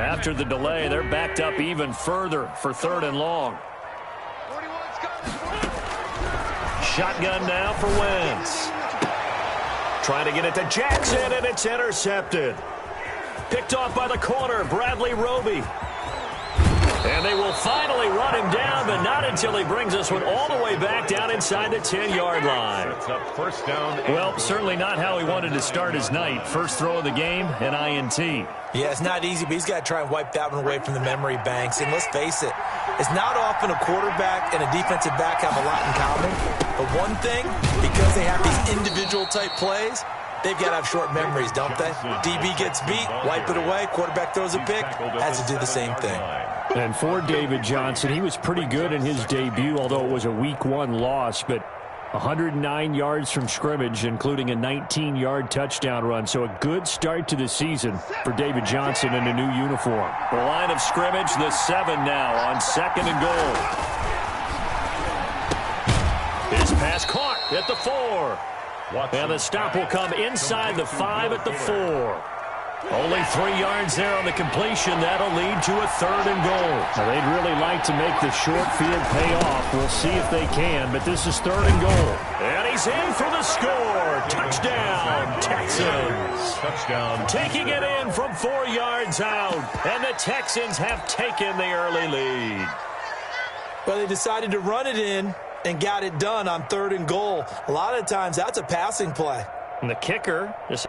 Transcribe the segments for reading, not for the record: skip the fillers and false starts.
After the delay, they're backed up even further for 3rd and long. Shotgun now for Wentz. Trying to get it to Jackson, and it's intercepted. Picked off by the corner, Bradley Roby. And they will finally run him down, but not until he brings this one all the way back down inside the 10-yard line. First down. Well, certainly not how he wanted to start his night. First throw of the game, an INT. Yeah, it's not easy, but he's got to try and wipe that one away from the memory banks. And let's face it, it's not often a quarterback and a defensive back have a lot in common. But one thing, because they have these individual type plays, they've got to have short memories, don't they? DB gets beat, wipe it away, quarterback throws a pick, has to do the same thing. And for David Johnson, he was pretty good in his debut, although it was a Week 1 loss. But 109 yards from scrimmage, including a 19-yard touchdown run. So a good start to the season for David Johnson in a new uniform. The line of scrimmage, the 7 now on 2nd and goal. His pass caught at the 4. And the stop will come inside the 5 at the 4. Only 3 yards there on the completion. That'll lead to a 3rd and goal. Now, they'd really like to make the short field pay off. We'll see if they can, but this is 3rd and goal. And he's in for the score. Touchdown, Texans. Touchdown. Taking it in from 4 yards out. And the Texans have taken the early lead. Well, they decided to run it in and got it done on 3rd and goal. A lot of times, that's a passing play. And the kicker is...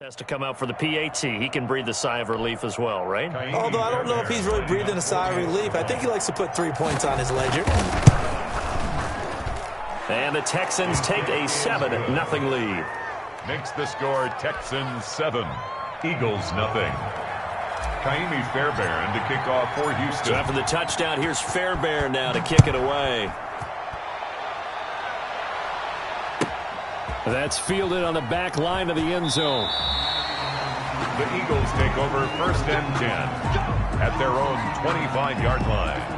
has to come out for the PAT. He can breathe a sigh of relief as well, right? Although I don't know if he's really breathing a sigh of relief. I think he likes to put 3 points on his ledger. And the Texans take a 7-0 lead. Makes the score Texans 7, Eagles 0. Kaimi Fairbairn to kick off for Houston. So after the touchdown, here's Fairbairn now to kick it away. That's fielded on the back line of the end zone. The Eagles take over 1st and 10 at their own 25-yard line.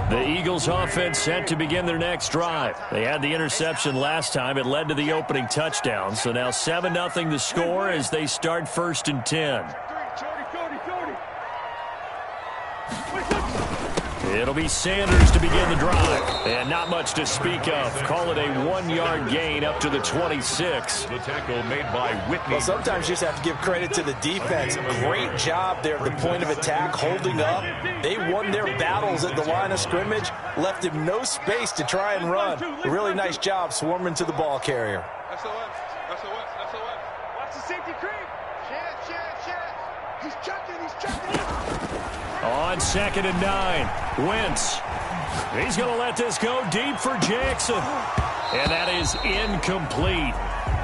The Eagles offense set to begin their next drive. They had the interception last time. It led to the opening touchdown. So now 7-0 the score as they start 1st and 10. It'll be Sanders to begin the drive. And not much to speak of. Call it a 1-yard gain up to the 26. The tackle made by Whitney. Well, sometimes you just have to give credit to the defense. Great job there at the point of attack, holding up. They won their battles at the line of scrimmage, left him no space to try and run. A really nice job swarming to the ball carrier. SOS. Watch the safety creep. He's checking. On 2nd and 9, Wentz. He's going to let this go deep for Jackson. And that is incomplete.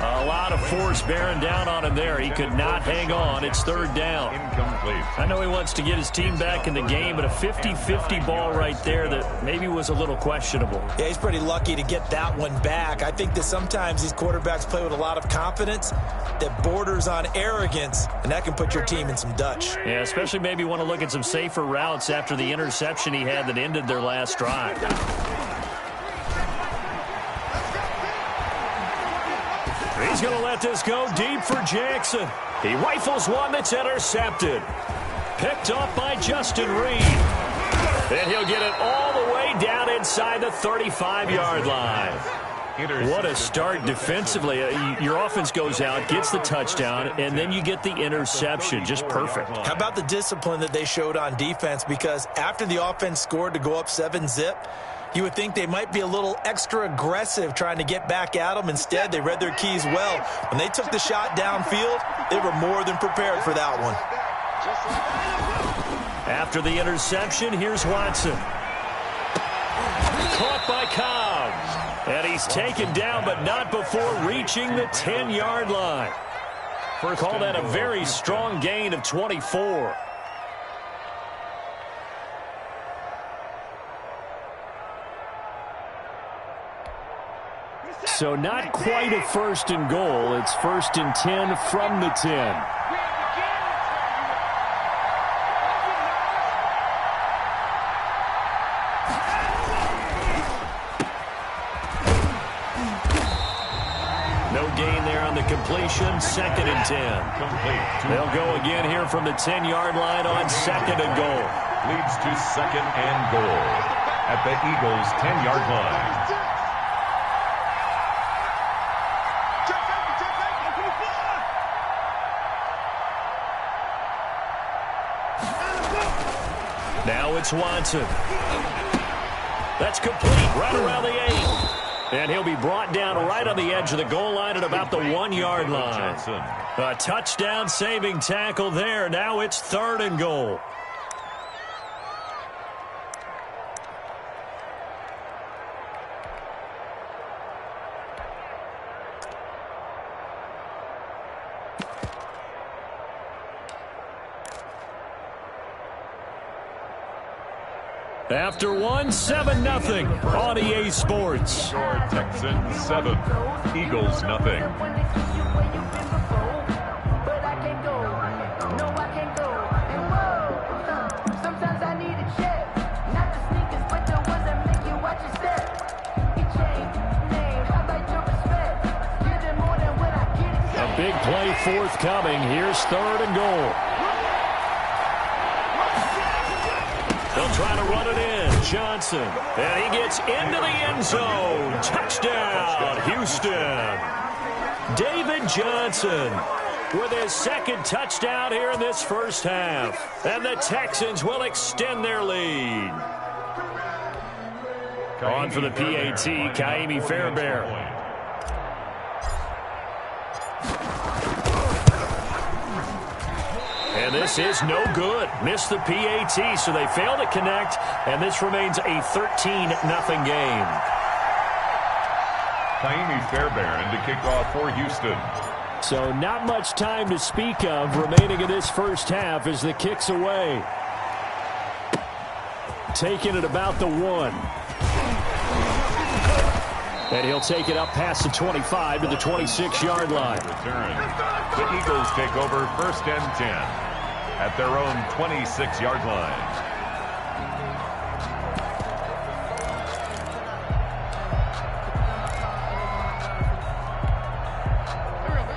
A lot of force bearing down on him there. He could not hang on. It's third down. Incomplete. I know he wants to get his team back in the game, but a 50-50 ball right there that maybe was a little questionable. Yeah, he's pretty lucky to get that one back. I think that sometimes these quarterbacks play with a lot of confidence that borders on arrogance, and that can put your team in some Dutch. Yeah, especially maybe want to look at some safer routes after the interception he had that ended their last drive. He's going to let this go deep for Jackson. He rifles one that's intercepted. Picked off by Justin Reed. And he'll get it all the way down inside the 35-yard line. What a start defensively. Your offense goes out, gets the touchdown, and then you get the interception. Just perfect. How about the discipline that they showed on defense? Because after the offense scored to go up 7-zip, you would think they might be a little extra aggressive trying to get back at them. Instead, they read their keys well. When they took the shot downfield, they were more than prepared for that one. After the interception, here's Watson. Caught by Cobb. And he's taken down, but not before reaching the 10-yard line. Call that a very strong gain of 24. So not quite a first and goal. It's first and 10 from the 10. No gain there on the completion. Second and 10. Complete. They'll go again here from the 10-yard line on second and goal. Leads to second and goal at the Eagles' 10-yard line. Now it's Watson. That's complete right around the 8. And he'll be brought down right on the edge of the goal line at about the 1-yard line. A touchdown saving tackle there. Now it's third and goal. After 7-0 on EA Sports. Texans 7, Eagles nothing. A big play forthcoming. Here's third and goal. They'll try to run it in. Johnson. And he gets into the end zone. Touchdown, Houston. David Johnson with his second touchdown here in this first half. And the Texans will extend their lead. On for the PAT, Kaimi Fairbairn. And this is no good. Missed the PAT, so they fail to connect, and this remains a 13-0 game. Kaimi Fairbairn to kick off for Houston. So not much time to speak of remaining in this first half as the kick's away. Taking it about the 1. And he'll take it up past the 25 to the 26-yard line. Return. The Eagles take over first and 10 at their own 26-yard line.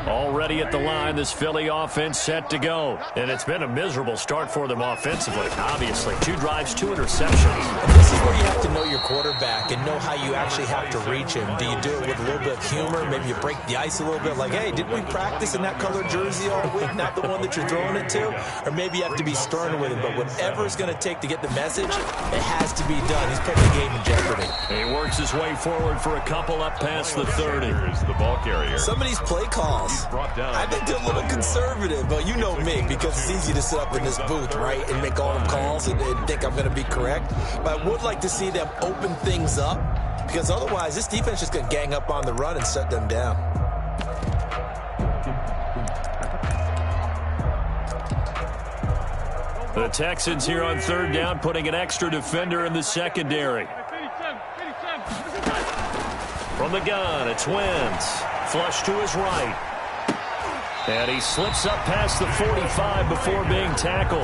Already at the line, this Philly offense set to go. And it's been a miserable start for them offensively, obviously. 2 drives, 2 interceptions. And this is where you have to know your quarterback and know how you actually have to reach him. Do you do it with a little bit of humor? Maybe you break the ice a little bit like, hey, didn't we practice in that colored jersey all week, not the one that you're throwing it to? Or maybe you have to be stern with him. But whatever it's going to take to get the message, it has to be done. He's putting the game in jeopardy. He works his way forward for a couple up past the 30. Here's the ball carrier. Some of these play calls, I think they're a little conservative, but you know me, because it's easy to sit up in this booth, right, and make all the calls and think I'm going to be correct. But I would like to see them open things up, because otherwise this defense is going to gang up on the run and shut them down. The Texans here on third down, putting an extra defender in the secondary. From the gun, it's Wentz. Flush to his right. And he slips up past the 45 before being tackled.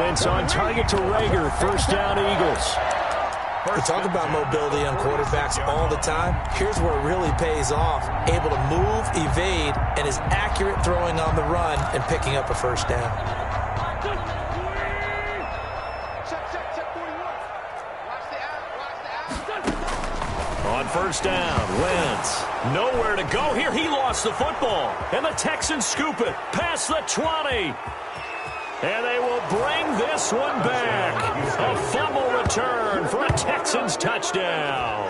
Wentz on target to Rager. First down, Eagles. We talk about mobility on quarterbacks all the time. Here's where it really pays off. Able to move, evade, and is accurate throwing on the run and picking up a first down. On first down, Wentz. Nowhere to go here. He lost the football. And the Texans scoop it past the 20. And they will bring this one back. A fumble return for a Texans touchdown.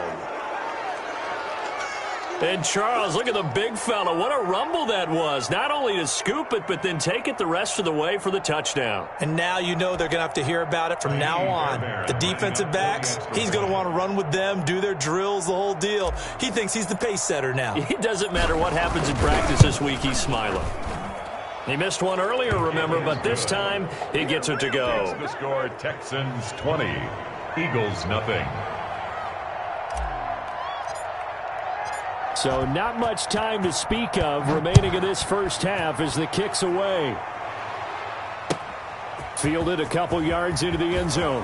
And Charles, look at the big fella. What a rumble that was. Not only to scoop it, but then take it the rest of the way for the touchdown. And now you know they're going to have to hear about it from now on. The defensive backs, he's going to want to run with them, do their drills, the whole deal. He thinks he's the pace setter now. It doesn't matter what happens in practice this week, he's smiling. He missed one earlier, remember, but this time he gets it to go. The score, Texans 20, Eagles nothing. So not much time to speak of remaining in this first half as the kick's away. Fielded a couple yards into the end zone.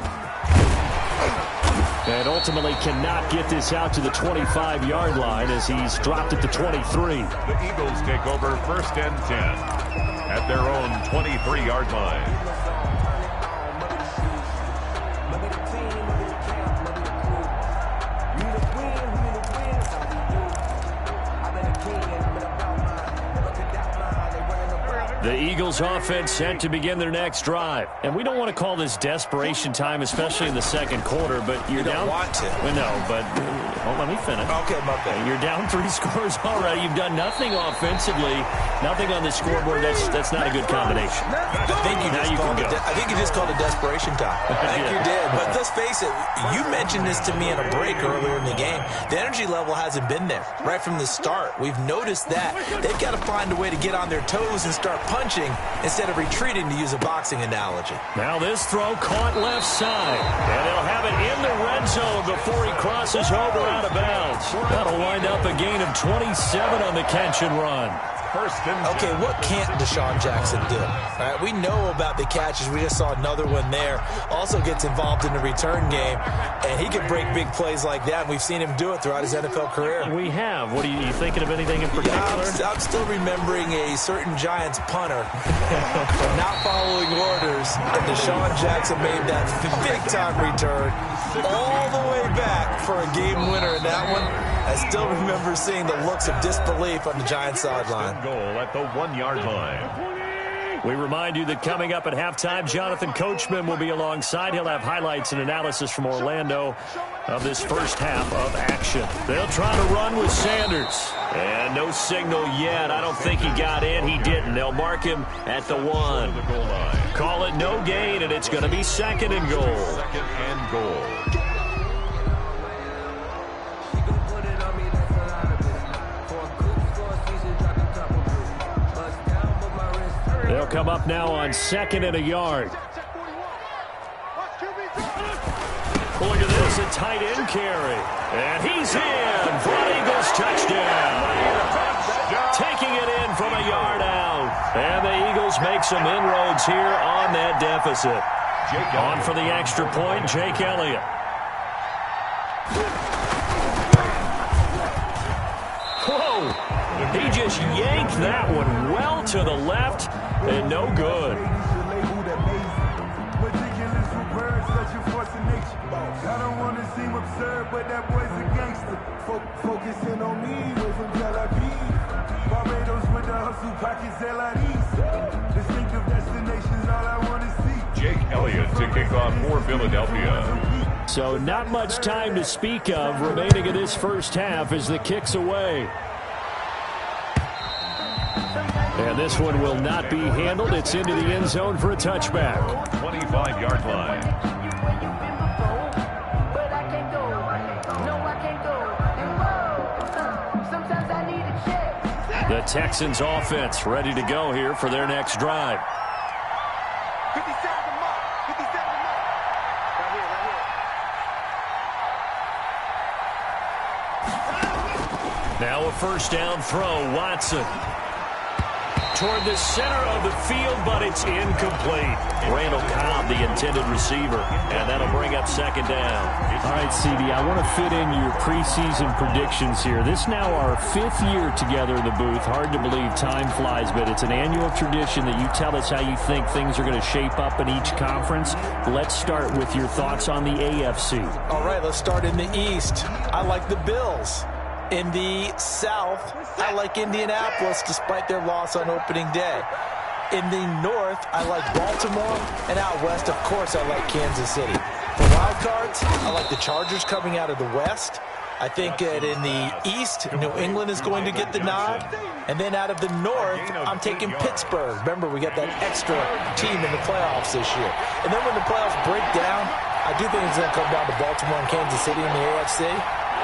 And ultimately cannot get this out to the 25-yard line as he's dropped at the 23. The Eagles take over first and 10 at their own 23-yard line. The Eagles offense set to begin their next drive. And we don't want to call this desperation time, especially in the second quarter, but you're down. You don't want to. Well, no, but let me finish. Okay, my bad. You're down 3 scores already. You've done nothing offensively, nothing on the scoreboard. That's not a good combination. I think you just called it desperation time. I think you did. But let's face it, you mentioned this to me in a break earlier in the game. The energy level hasn't been there right from the start. We've noticed that. They've got to find a way to get on their toes and start punching instead of retreating, to use a boxing analogy. Now this throw caught left side, and they'll have it in the red zone before he crosses over out of bounds. That'll wind up a gain of 27 on the catch and run. Okay, what can't Deshaun Jackson do? All right, we know about the catches. We just saw another one there. Also gets involved in the return game, and he can break big plays like that. We've seen him do it throughout his NFL career. We have. What are you thinking of anything in particular? I'm still remembering a certain Giants punter not following orders, and Deshaun Jackson made that big-time return all the way back for a game winner in that one. I still remember seeing the looks of disbelief on the Giants sideline. Goal at the 1-yard line. We remind you that coming up at halftime, Jonathan Coachman will be alongside. He'll have highlights and analysis from Orlando of this first half of action. They'll try to run with Sanders. And no signal yet. I don't think he got in. He didn't. They'll mark him at the 1. Call it no gain, and it's going to be second and goal. Second and goal. They'll come up now on 2nd and a yard. Look at this, a tight end carry. And he's in for an Eagles touchdown. Taking it in from a yard out. And the Eagles make some inroads here on that deficit. On for the extra point, Jake Elliott. Whoa! He just yanked that one well to the left, and no good. I don't want to seem absurd, but that boy's a gangster. Focusing on me, way from Tel Aviv. Barbados with the hustle, pockets LIDs. Distinctive destinations, all I want to see. Jake Elliott to kick off for Philadelphia. So not much time to speak of remaining in this first half as the kick's away. And this one will not be handled. It's into the end zone for a touchback. 25-yard line. The Texans offense ready to go here for their next drive. Now a first down throw. Watson toward the center of the field, but it's incomplete. Randall Cobb, the intended receiver, and that'll bring up second down. All right, CD, I want to fit in your preseason predictions here. This is now our 5th year together in the booth. Hard to believe time flies, but it's an annual tradition that you tell us how you think things are going to shape up in each conference. Let's start with your thoughts on the AFC. All right, let's start in the East. I like the Bills. In the South, I like Indianapolis despite their loss on opening day. In the North, I like Baltimore. And out West, of course, I like Kansas City. For wild cards, I like the Chargers coming out of the West. I think that in the East, New England is going to get the nod. And then out of the North, I'm taking Pittsburgh. Remember, we got that extra team in the playoffs this year. And then when the playoffs break down, I do think it's going to come down to Baltimore and Kansas City in the AFC.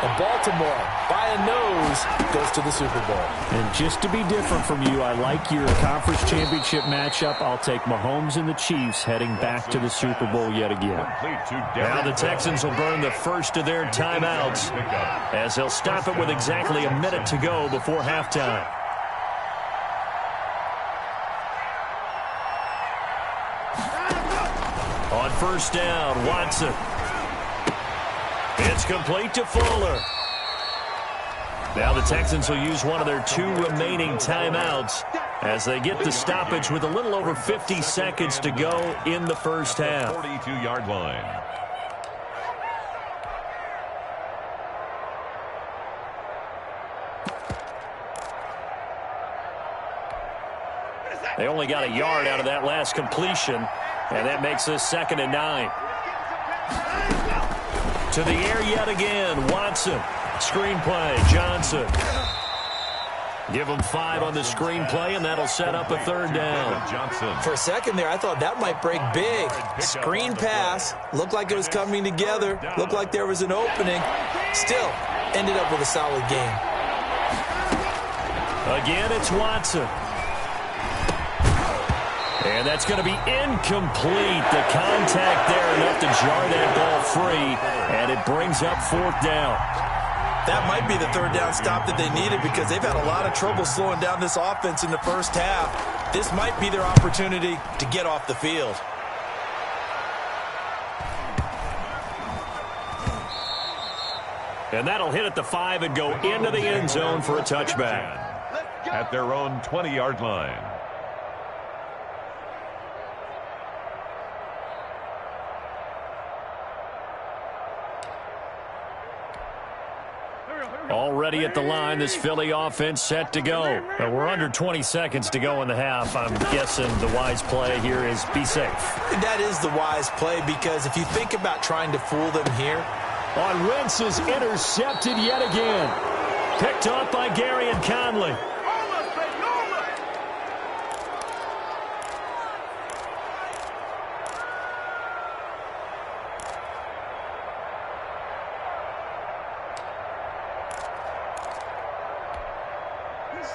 And Baltimore, by a nose, goes to the Super Bowl. And just to be different from you, I like your conference championship matchup. I'll take Mahomes and the Chiefs heading back to the Super Bowl yet again. Now the Texans will burn the first of their timeouts as they'll stop it with exactly a minute to go before halftime. On first down, Watson. It's complete to Fuller. Now the Texans will use one of their 2 remaining timeouts as they get the stoppage with a little over 50 seconds to go in the first half. 42-yard line. They only got a yard out of that last completion, and that makes this 2nd and 9. To the air yet again, Watson. Screenplay, Johnson. Give him 5 on the screenplay, and that'll set up a 3rd down. For a second there, I thought that might break big. Screen pass. Looked like it was coming together. Looked like there was an opening. Still, ended up with a solid game. Again, it's Watson. And that's going to be incomplete. The contact there enough to jar that ball free, and it brings up 4th down. That might be the 3rd down stop that they needed because they've had a lot of trouble slowing down this offense in the first half. This might be their opportunity to get off the field. And that'll hit at the 5 and go into the end zone for a touchback. At their own 20-yard line. Already at the line, this Philly offense set to go. We're under 20 seconds to go in the half. I'm guessing the wise play here is be safe. That is the wise play because if you think about trying to fool them here. On Wentz is intercepted yet again. Picked up by Gary and Conley.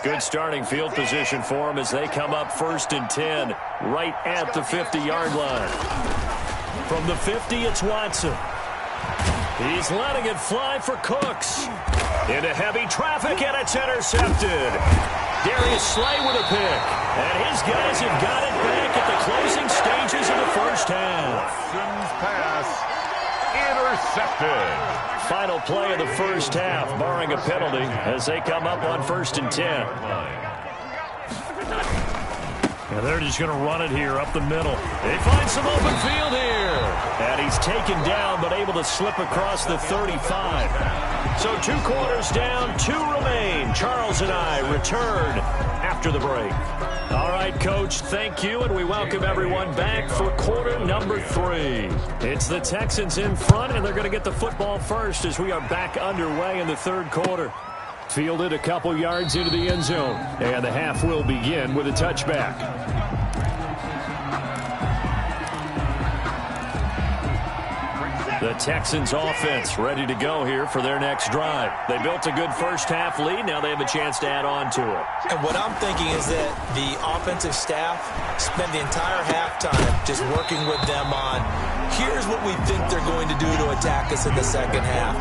Good starting field position for them as they come up 1st and 10, right at the 50-yard line. From the 50, it's Watson. He's letting it fly for Cooks. Into heavy traffic, and it's intercepted. Darius Slay with a pick. And his guys have got it back at the closing stages of the first half. Watson's pass intercepted. Final play of the first half, barring a penalty, as they come up on 1st and 10. And they're just going to run it here up the middle. They find some open field here. And he's taken down, but able to slip across the 35. So 2 quarters down, 2 remain. Charles and I return after the break. All right, Coach, thank you, and we welcome everyone back for quarter number 3. It's the Texans in front, and they're going to get the football first as we are back underway in the 3rd quarter. Fielded a couple yards into the end zone, and the half will begin with a touchback. The Texans offense ready to go here for their next drive. They built a good first half lead. Now they have a chance to add on to it. And what I'm thinking is that the offensive staff spent the entire halftime just working with them on, here's what we think they're going to do to attack us in the second half.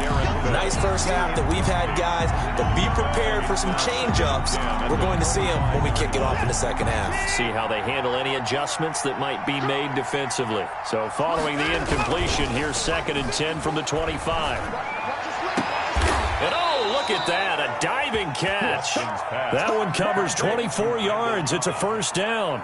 Nice first half that we've had, guys, but be prepared for some change-ups. We're going to see them when we kick it off in the second half. See how they handle any adjustments that might be made defensively. So following the incompletion, here's 2nd and 10 from the 25. And oh, look at that, a diving catch. That one covers 24 yards. It's a first down.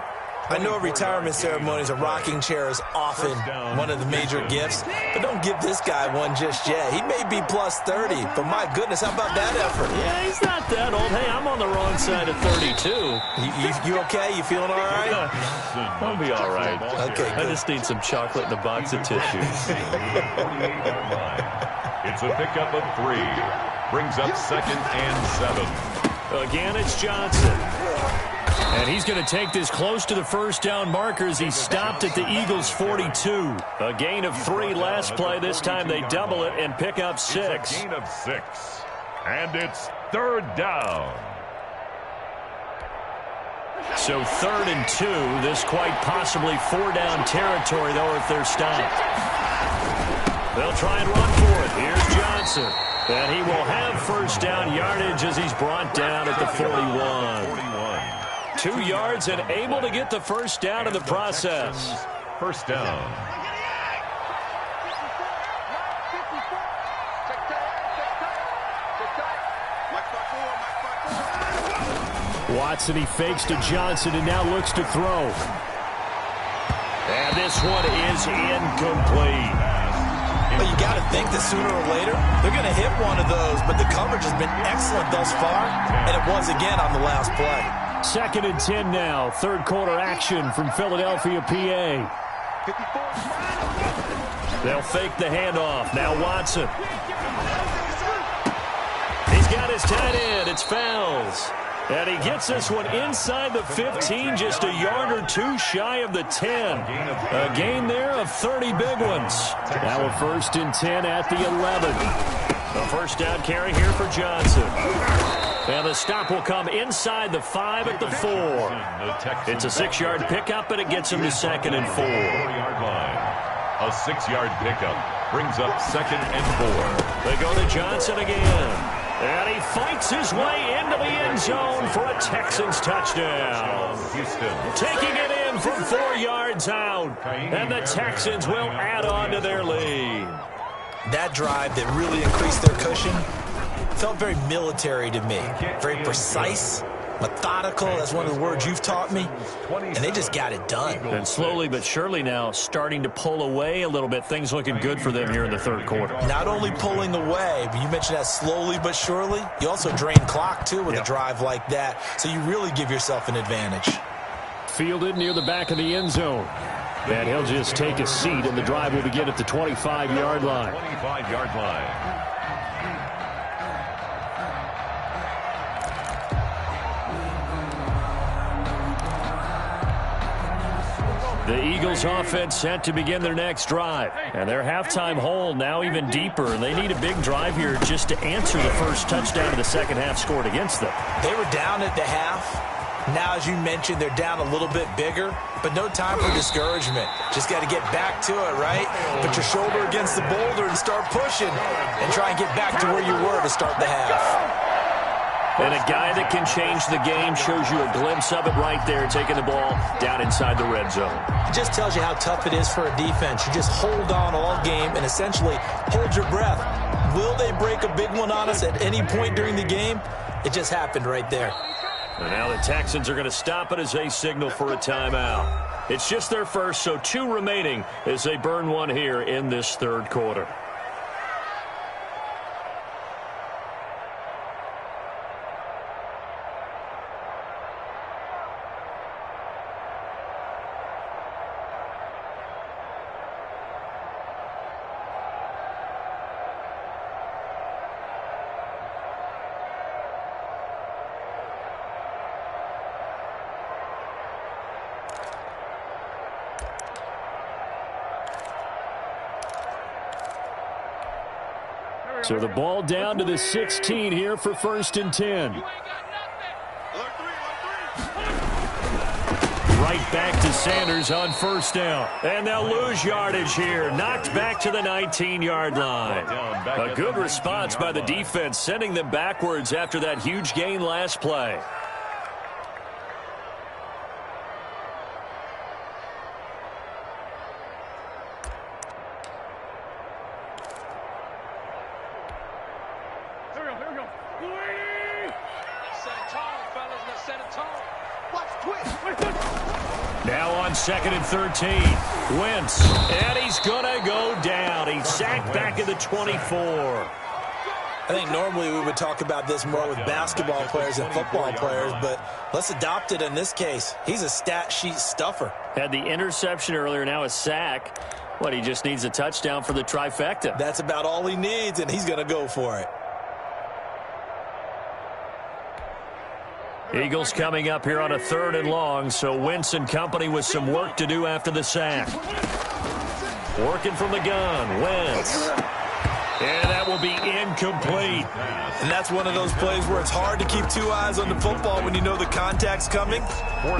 I know at retirement ceremonies, a rocking chair is often one of the major gifts, but don't give this guy one just yet. He may be plus 30, but my goodness, how about that effort? Yeah, he's not that old. Hey, I'm on the wrong side of 32. You okay? You feeling all right? I'll be all right. Okay, I good. just need some chocolate and a box of tissues. It's a pickup of 3. Brings up 2nd and 7. Again, it's Johnson. And he's going to take this close to the first down marker as he stopped at the Eagles' 42. A gain of 3 last play. This time they double it and pick up 6. It's a gain of 6. And it's 3rd down. So 3rd and 2. This quite possibly 4-down territory, though, if they're stopped. They'll try and run for it. Here's Johnson. And he will have first down yardage as he's brought down at the 41. 2 yards and able to get the first down in the process. First down. Watson, he fakes to Johnson and now looks to throw. And this one is incomplete. Well, you got to think that sooner or later they're going to hit one of those, but the coverage has been excellent thus far, and it was again on the last play. 2nd and 10 now. 3rd quarter action from Philadelphia, PA. They'll fake the handoff. Now Watson. He's got his tight end. It's Fells. And he gets this one inside the 15, just a yard or 2 shy of the 10. A gain there of 30 big ones. Now a 1st and 10 at the 11. A first down carry here for Johnson. And the stop will come inside the 5 at the 4. It's a 6-yard pickup, and it gets him to 2nd and 4. A 6-yard pickup brings up 2nd and 4. They go to Johnson again. And he fights his way into the end zone for a Texans touchdown. Houston. Taking it in from 4 yards out. And the Texans will add on to their lead. That drive that really increased their cushion felt very military to me. Very precise, methodical. That's one of the words you've taught me. And they just got it done. And slowly but surely now starting to pull away a little bit. Things looking good for them here in the 3rd quarter. Not only pulling away, but you mentioned that slowly but surely. You also drain clock, too, with a drive like that. So you really give yourself an advantage. Fielded near the back of the end zone. And he'll just take a seat, and the drive will begin at the 25-yard line. 25-yard line. The Eagles offense set to begin their next drive. And their halftime hole now even deeper. And they need a big drive here just to answer the first touchdown of the second half scored against them. They were down at the half. Now, as you mentioned, they're down a little bit bigger, but no time for discouragement. Just got to get back to it, right? Put your shoulder against the boulder and start pushing and try and get back to where you were to start the half. And a guy that can change the game shows you a glimpse of it right there, taking the ball down inside the red zone. It just tells you how tough it is for a defense. You just hold on all game and essentially hold your breath. Will they break a big one on us at any point during the game? It just happened right there. And now the Texans are going to stop it as they signal for a timeout. It's just their first, so 2 remaining as they burn one here in this 3rd quarter. So the ball down to the 16 here for 1st and 10. Right back to Sanders on first down. And they'll lose yardage here. Knocked back to the 19-yard line. A good response by the defense, sending them backwards after that huge gain last play. Now on 2nd and 13. Wentz, and he's going to go down. He's sacked back at the 24. I think normally we would talk about this more with basketball players and football players, but let's adopt it in this case. He's a stat sheet stuffer. Had the interception earlier, now a sack. What, he just needs a touchdown for the trifecta. That's about all he needs, and he's going to go for it. Eagles coming up here on a 3rd and long, so Wentz and company with some work to do after the sack. Working from the gun, Wentz. And that will be incomplete. And that's one of those plays where it's hard to keep two eyes on the football when you know the contact's coming,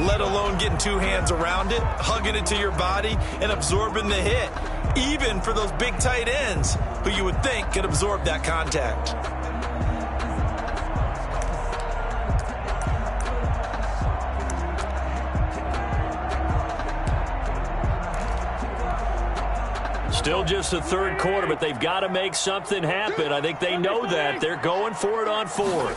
let alone getting two hands around it, hugging it to your body, and absorbing the hit, even for those big tight ends who you would think could absorb that contact. Still just the 3rd quarter, but they've got to make something happen. I think they know that. They're going for it on 4th.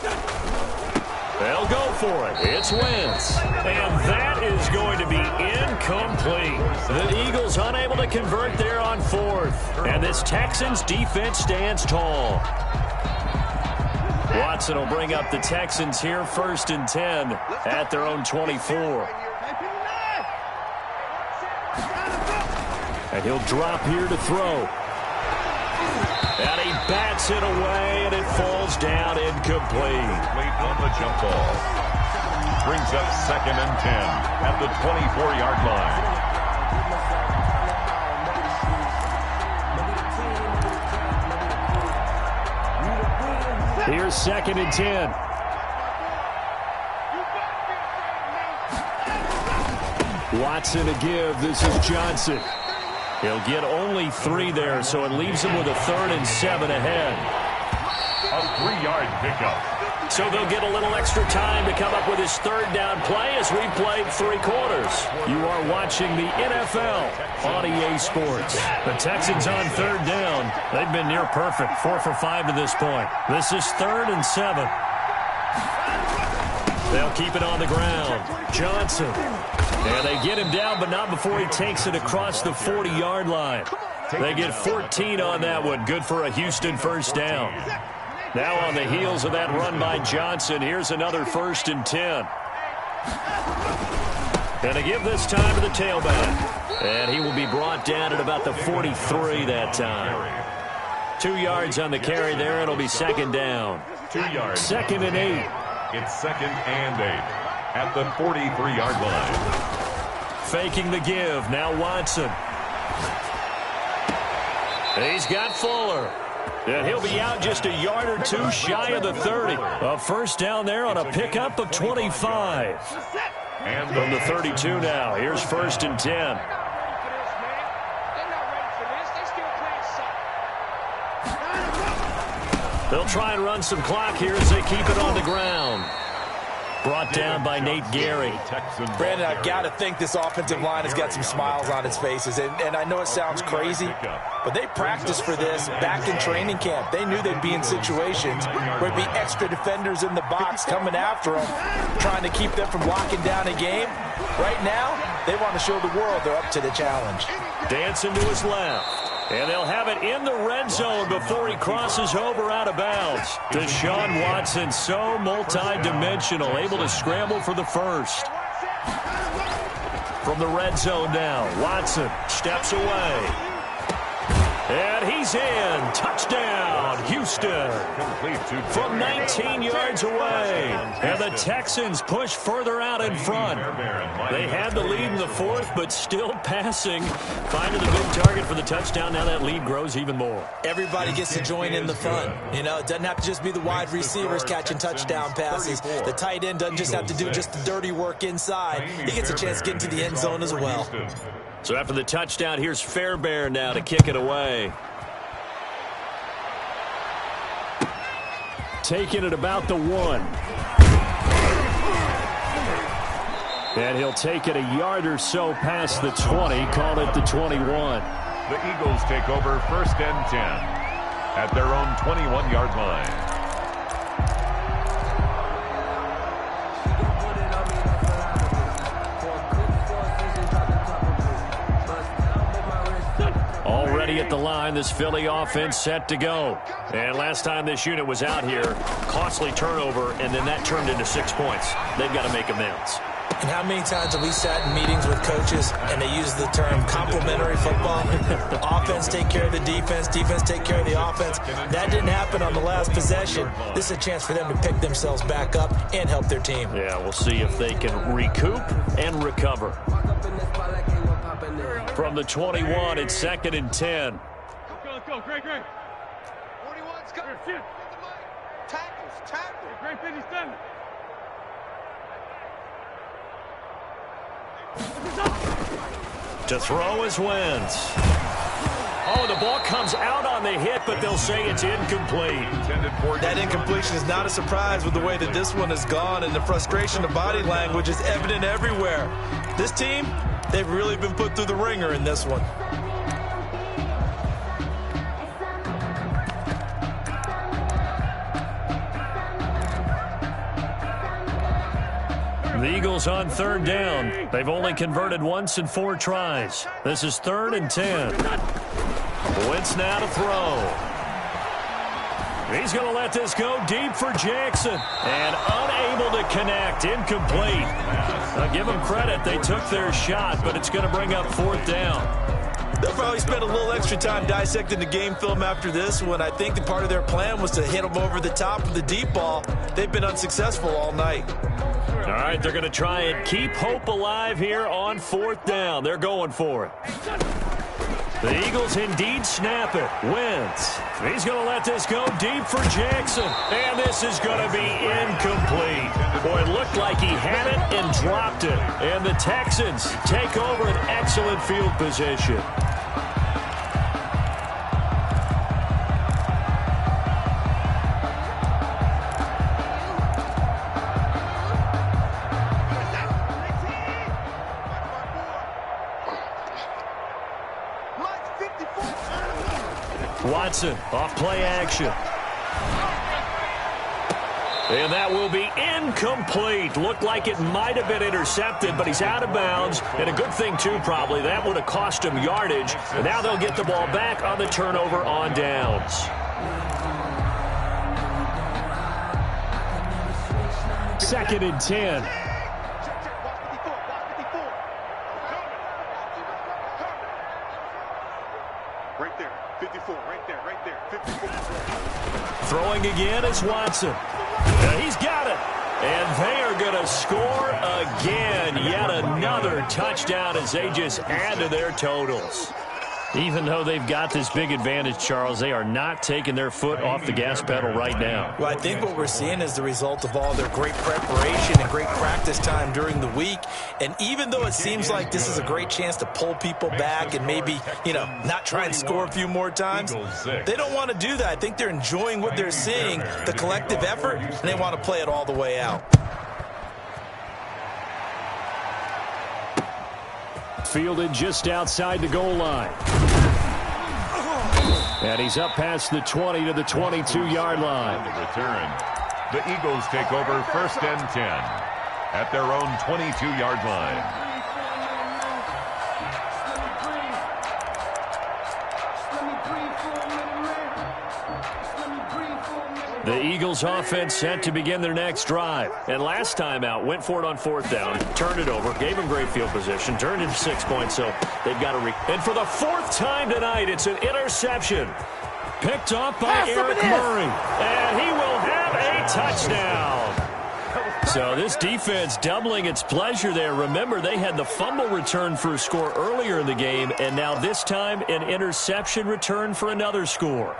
They'll go for it. It's Wentz. And that is going to be incomplete. The Eagles unable to convert there on 4th. And this Texans defense stands tall. Watson will bring up the Texans here 1st and 10 at their own 24. And he'll drop here to throw. And he bats it away, and it falls down incomplete. Late on the jump ball. Brings up 2nd and 10 at the 24-yard line. Here's 2nd and 10. Watson to give. This is Johnson. He'll get only 3 there, so it leaves him with a 3rd and 7 ahead. A 3-yard pickup. So they'll get a little extra time to come up with his 3rd down play as we played 3 quarters. You are watching the NFL on EA Sports. The Texans on 3rd down. They've been near perfect, 4 for 5 to this point. This is 3rd and 7. They'll keep it on the ground. Johnson. And they get him down, but not before he takes it across the 40-yard line. They get 14 on that one. Good for a Houston 1st down. Now on the heels of that run by Johnson, here's another 1st and 10. And they give this time to the tailback. And he will be brought down at about the 43 that time. 2 yards on the carry there. It'll be 2nd down. 2 yards. 2nd and 8. It's 2nd and 8 at the 43-yard line. Faking the give. Now Watson. He's got Fuller. And he'll be out just a yard or 2 shy of the 30. A 1st down there on a pickup of 25. And from the 32 now, here's 1st and 10. They'll try and run some clock here as they keep it on the ground. Brought down by Nate Gary. Brandon, I've got to think this offensive line has got some smiles on its faces. And I know it sounds crazy, but they practiced for this back in training camp. They knew they'd be in situations where there'd be extra defenders in the box coming after them, trying to keep them from locking down a game. Right now, they want to show the world they're up to the challenge. Dancing to his left. And they'll have it in the red zone before he crosses over out of bounds. Deshaun Watson, so multi-dimensional, able to scramble for the 1st. From the red zone now, Watson steps away. And he's in. Touchdown, Houston. From 19 yards away. And the Texans push further out in front. They had the lead in the 4th, but still passing. Finding the big target for the touchdown. Now that lead grows even more. Everybody gets to join in the fun. You know, it doesn't have to just be the wide receivers catching touchdown passes. The tight end doesn't just have to do just the dirty work inside. He gets a chance to get into the end zone as well. So after the touchdown, here's Fairbairn now to kick it away. Taking it about the 1. And he'll take it a yard or so past the 20, call it the 21. The Eagles take over 1st and 10 at their own 21-yard line. Already at the line, this Philly offense set to go. And last time this unit was out here, costly turnover, and then that turned into 6 points. They've got to make amends. And how many times have we sat in meetings with coaches and they use the term complementary football? Offense take care of the defense, defense take care of the offense. That didn't happen on the last possession. This is a chance for them to pick themselves back up and help their team. Yeah, we'll see if they can recoup and recover. From the 21, it's 2nd and 10. Let's go, Greg. 41's coming. Tackles. Greg 57. To throw is Wentz. Oh, the ball comes out on the hit, but they'll say it's incomplete. That incompletion is not a surprise with the way that this one has gone, and the frustration of body language is evident everywhere. This team, they've really been put through the ringer in this one. The Eagles on 3rd down. They've only converted once in 4 tries. This is 3rd and 10. Wentz now to throw. He's going to let this go deep for Jackson. And unable to connect. Incomplete. Now give them credit. They took their shot, but it's going to bring up 4th down. They'll probably spend a little extra time dissecting the game film after this one. I think the part of their plan was to hit them over the top with the deep ball. They've been unsuccessful all night. All right, they're going to try and keep hope alive here on 4th down. They're going for it. The Eagles indeed snap it. Wentz. He's going to let this go deep for Jackson. And this is going to be incomplete. Boy, it looked like he had it and dropped it. And the Texans take over an excellent field position. Watson off play action. And that will be incomplete. Looked like it might have been intercepted, but he's out of bounds. And a good thing, too, probably. That would have cost him yardage. And now they'll get the ball back on the turnover on downs. Second and 10. Right there. 54. Right there. 54. Throwing again is Watson. He's got it. And they are going to score again. Yet another touchdown as they just add to their totals. Even though they've got this big advantage, Charles, they are not taking their foot off the gas pedal right now. Well, I think what we're seeing is the result of all their great preparation and great practice time during the week. And even though it seems like this is a great chance to pull people back and maybe, not try and score a few more times, they don't want to do that. I think they're enjoying what they're seeing, the collective effort, and they want to play it all the way out. Fielded just outside the goal line. And he's up past the 20 to the 22-yard line. The return. The Eagles take over 1st and 10 at their own 22-yard line. The Eagles offense set to begin their next drive. And last time out, went for it on 4th down, turned it over, gave them great field position, turned into 6 points, so they've got to And for the 4th time tonight, it's an interception. Picked off by Eric Murray. And he will have a touchdown. So this defense doubling its pleasure there. Remember, they had the fumble return for a score earlier in the game, and now this time an interception return for another score.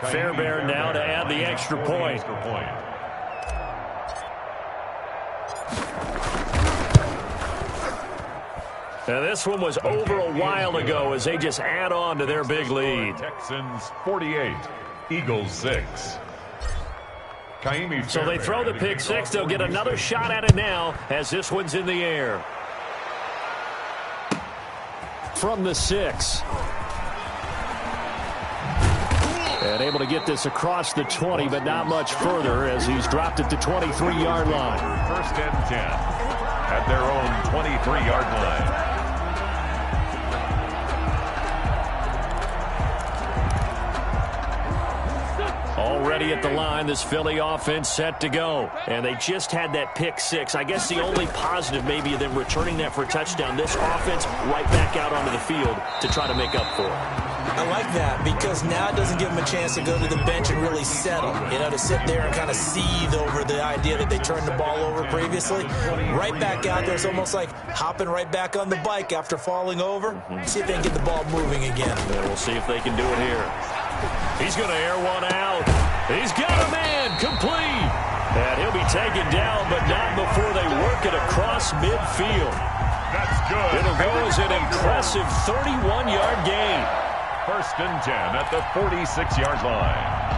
Fairbairn now to add the extra point. Now this one was over a while ago as they just add on to their big lead. Texans 48, Eagles 6. So they throw the pick six. They'll get another shot at it now as this one's in the air. From the 6. And able to get this across the 20, but not much further as he's dropped at the 23-yard line. First and 10 at their own 23-yard line. Already at the line, this Philly offense set to go. And they just had that pick six. I guess the only positive maybe of them returning that for a touchdown. This offense right back out onto the field to try to make up for it. I like that because now it doesn't give them a chance to go to the bench and really settle. You know, to sit there and kind of seethe over the idea that they turned the ball over previously. Right back out there. It's almost like hopping right back on the bike after falling over. See if they can get the ball moving again. Yeah, we'll see if they can do it here. He's going to air one out. He's got a man complete. And he'll be taken down, but not before they work it across midfield. That's good. It'll go as an impressive 31-yard gain. First and 10 at the 46-yard line.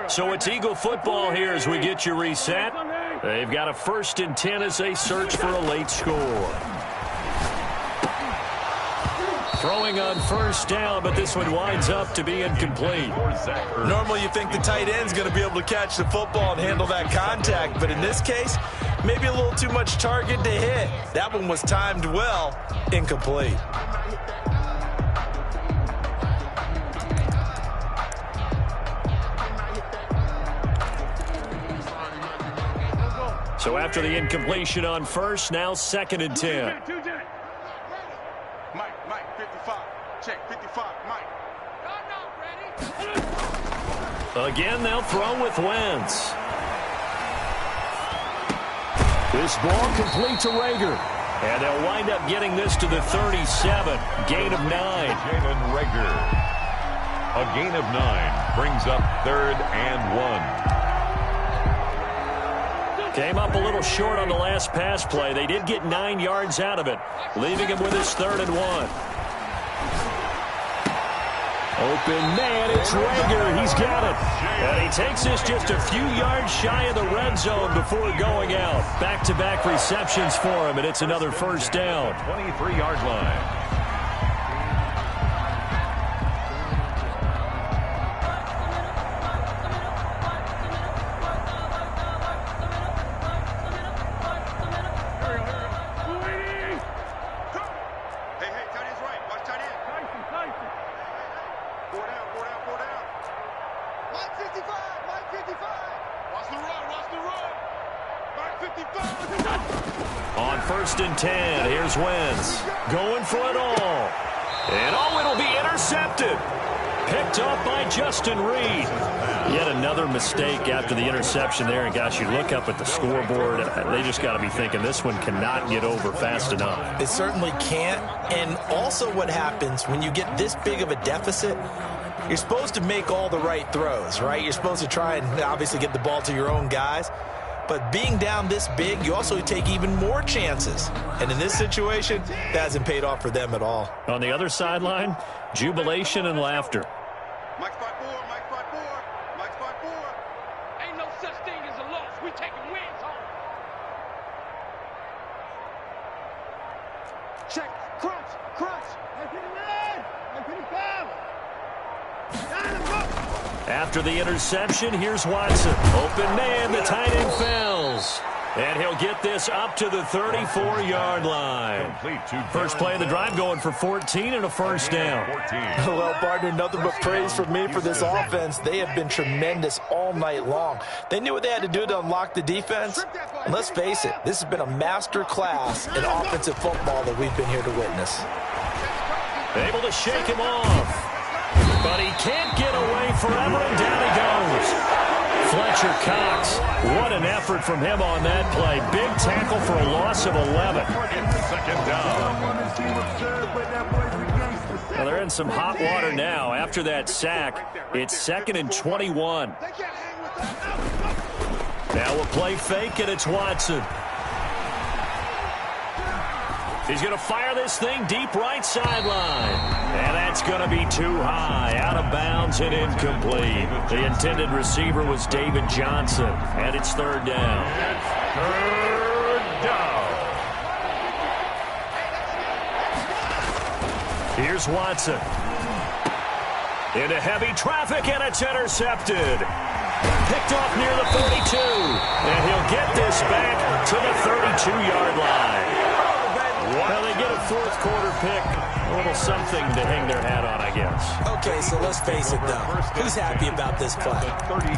So it's Eagle football here as we get you reset. They've got a 1st and 10 as they search for a late score. Throwing on first down, but this one winds up to be incomplete. Normally you think the tight end's going to be able to catch the football and handle that contact, but in this case, maybe a little too much target to hit. That one was timed well, incomplete. So after the incompletion on first, now 2nd and 10. Mike, 55. Check, 55, Mike. Again, they'll throw with Wentz. This ball complete to Rager. And they'll wind up getting this to the 37. Gain of 9. Jalen Rager. A gain of 9 brings up 3rd and 1. Came up a little short on the last pass play. They did get 9 yards out of it, leaving him with his 3rd and 1. Open man, it's Rager. He's got it. And he takes this just a few yards shy of the red zone before going out. Back-to-back receptions for him, and it's another first down. 23-yard line. On 1st and 10, here's Wentz. Going for it all. And it'll be intercepted. Picked up by Justin Reed. Yet another mistake after the interception there. And gosh, you look up at the scoreboard, they just got to be thinking this one cannot get over fast enough. It certainly can't. And also what happens when you get this big of a deficit, you're supposed to make all the right throws, right? You're supposed to try and obviously get the ball to your own guys. But being down this big, you also take even more chances. And in this situation, that hasn't paid off for them at all. On the other sideline, jubilation and laughter. Mike's 5-4, Mike's 5-4, Mike's 5-4. Ain't no such thing as a loss. We taking wins home. Check, crunch. I hit it in. I hit it foul. After the interception, here's Watson. Open man, the tight end fails. And he'll get this up to the 34-yard line. First play of the drive going for 14 and a first down. Well, partner, nothing but praise from me for this offense. They have been tremendous all night long. They knew what they had to do to unlock the defense. And let's face it, this has been a master class in offensive football that we've been here to witness. Able to shake him off. But he can't get away forever, and down he goes. Fletcher Cox, what an effort from him on that play. Big tackle for a loss of 11. Second down. Well, they're in some hot water now. After that sack, it's 2nd and 21. Now a play fake, and it's Watson. He's going to fire this thing deep right sideline. And that's going to be too high. Out of bounds and incomplete. The intended receiver was David Johnson. And it's 3rd down. Third down. Here's Watson. Into heavy traffic, and it's intercepted. Picked off near the 32. And he'll get this back to the 32-yard line. Well, they get a fourth quarter pick. A little something to hang their hat on, I guess. Okay, so let's face it, though. Who's happy about this play?